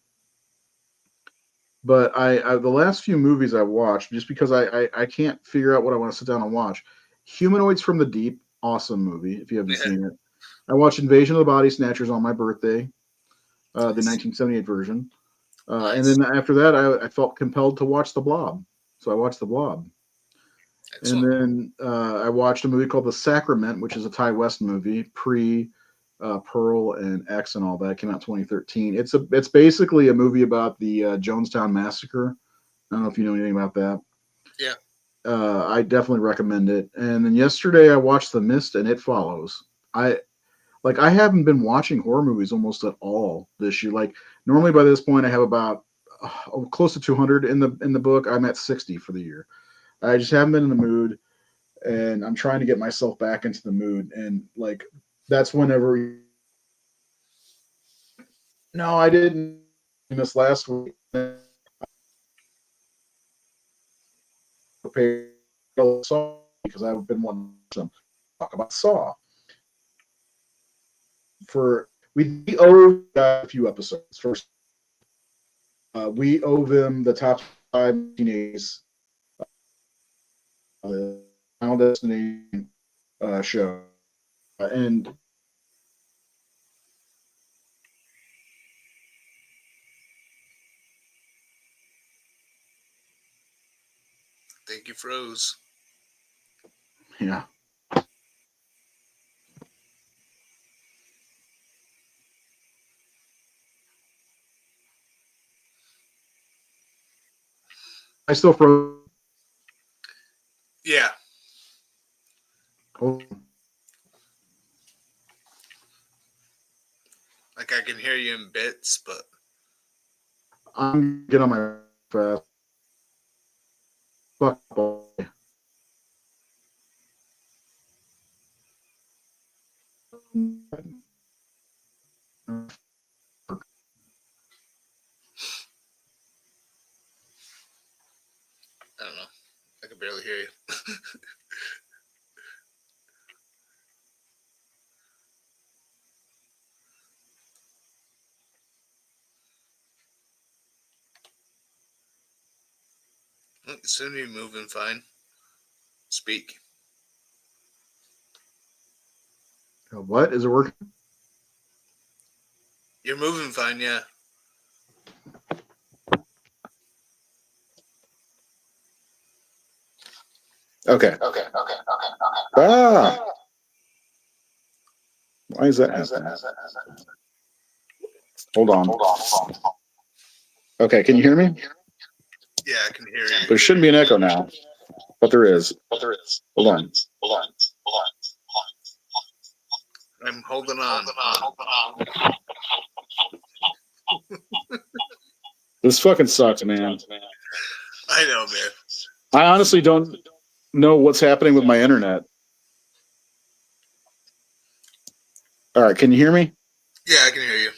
But the last few movies I watched, just because I can't figure out what I want to sit down and watch. Humanoids from the Deep, awesome movie if you haven't Yeah. seen it. I watched Invasion of the Body Snatchers on my birthday, the 1978 version. And Nice. then after that, I felt compelled to watch The Blob. So I watched The Blob. And Excellent. then I watched a movie called The Sacrament, which is a Ty West movie, pre Pearl and X and all that. It came out in 2013. It's basically a movie about the Jonestown Massacre. I don't know if you know anything about that. Yeah. I definitely recommend it. And then yesterday I watched The Mist and It Follows. I haven't been watching horror movies almost at all this year. Like normally by this point I have about close to 200 in the book. I'm at 60 for the year. I just haven't been in the mood, and I'm trying to get myself back into the mood. And like that's whenever. No, I didn't. This last week. Saw because I've been wanting to talk about Saw. We owe a few episodes. First, we owe them the top 5 teenagers, the Final Destination show, and Thank you, froze. yeah, I still froze. Yeah. Like I can hear you in bits, but I'm getting on my fast. Fuck. I don't know. I can barely hear you. Soon you're moving fine. Speak. What is it working? You're moving fine, yeah. Okay. Ah, why is that happening? Hold on. Okay, can you hear me? Yeah, I can hear you. There shouldn't be an echo now, but there is. Hold on. I'm holding on. This fucking sucks, man. I know, man. I honestly don't know what's happening with my internet. All right, can you hear me? Yeah, I can hear you.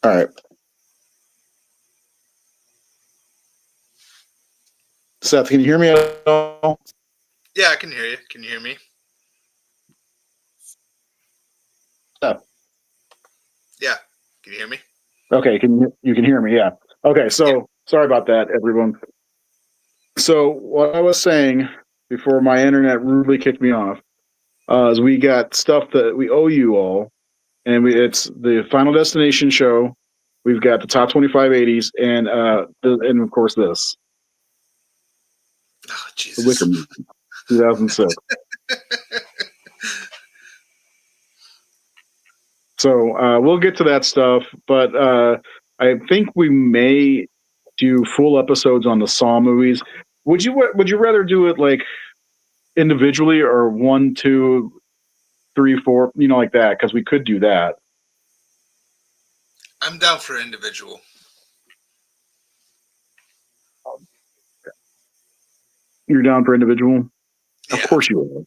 All right. Seth, can you hear me at all? Yeah, I can hear you. Can you hear me? Seth. Yeah. Can you hear me? Okay, you can hear me? Yeah. Okay, so sorry about that, everyone. So what I was saying before my internet rudely kicked me off is we got stuff that we owe you all, and it's the Final Destination show. We've got the top 25 80s, and of course this, Oh, the Jesus. Wicker Man, 2006. So we'll get to that stuff, but I think we may do full episodes on the Saw movies. Would you rather do it like individually or 1, 2, 3, 4, like that? Because we could do that. I'm down for individual. You're down for individual? Yeah. Of course you would.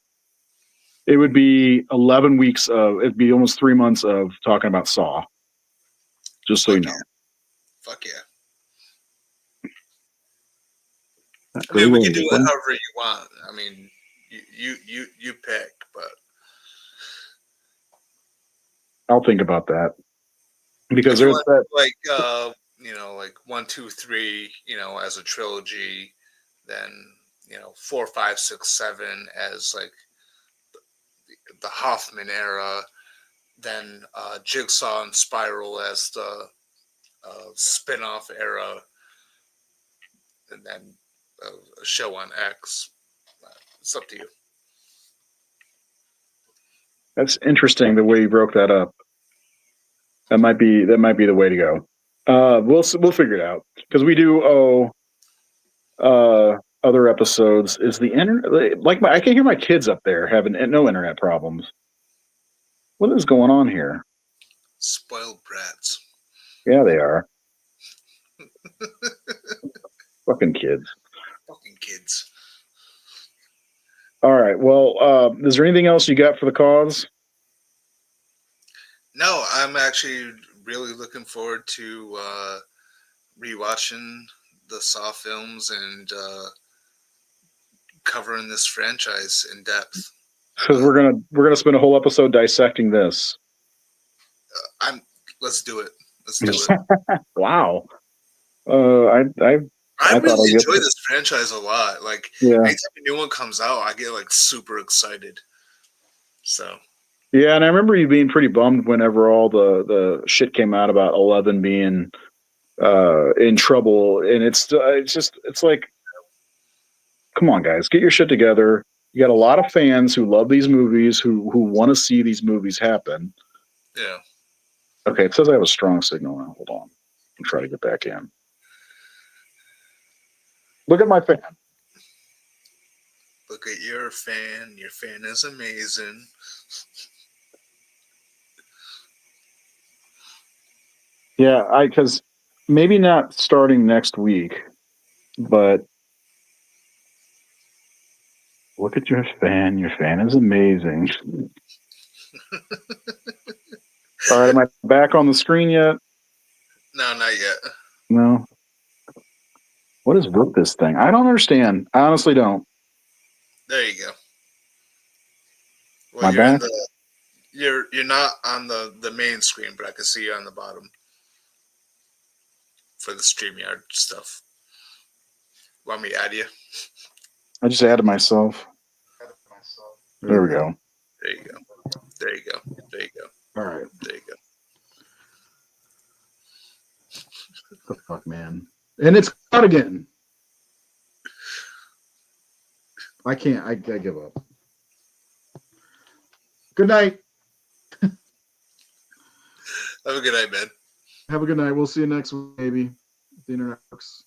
It would be 11 weeks of. It'd be almost 3 months of talking about Saw. Just so you know. Yeah. Fuck yeah. I Very mean, we well, can do it well. however you want. I mean, you pick, but I'll think about that because if you there's want that. like like 1, 2, 3, as a trilogy, then 4, 5, 6, 7 as like the Hoffman era, then Jigsaw and Spiral as the spin-off era, and then a show on X. It's up to you. That's interesting the way you broke that up. That might be the way to go. We'll figure it out because we do owe other episodes. Is the internet like I can hear my kids up there having no internet problems? What is going on here? Spoiled brats. Yeah, they are. Fucking kids. Fucking kids. All right. Well, is there anything else you got for the cause? No, I'm actually really looking forward to rewatching the Saw films and covering this franchise in depth. Because we're gonna spend a whole episode dissecting this. Let's do it. Let's do it. Wow. I thought really I'd get enjoy this franchise a lot. Like, Yeah. anytime a new one comes out, I get like super excited. So Yeah, and I remember you being pretty bummed whenever all the shit came out about 11 being in trouble, and it's like, come on, guys, get your shit together. You got a lot of fans who love these movies, who want to see these movies happen. yeah. Okay, it says I have a strong signal now. Hold on, I'm trying to get back in. Look at my fan. Look at your fan. Your fan is amazing. Yeah, because maybe not starting next week, but look at your fan. Your fan is amazing. All right, am I back on the screen yet? No, not yet. No. What is with this thing? I don't understand. I honestly don't. There you go. Well, My you're in back? the you're not on the main screen, but I can see you on the bottom for the StreamYard stuff. Want me to add you? I just added myself. There we go. There you go. There you go. There you go. All right. There you go. The fuck, man. And it's cut again. I can't. I give up. Good night. Have a good night, man. Have a good night. We'll see you next week, maybe. The internet works.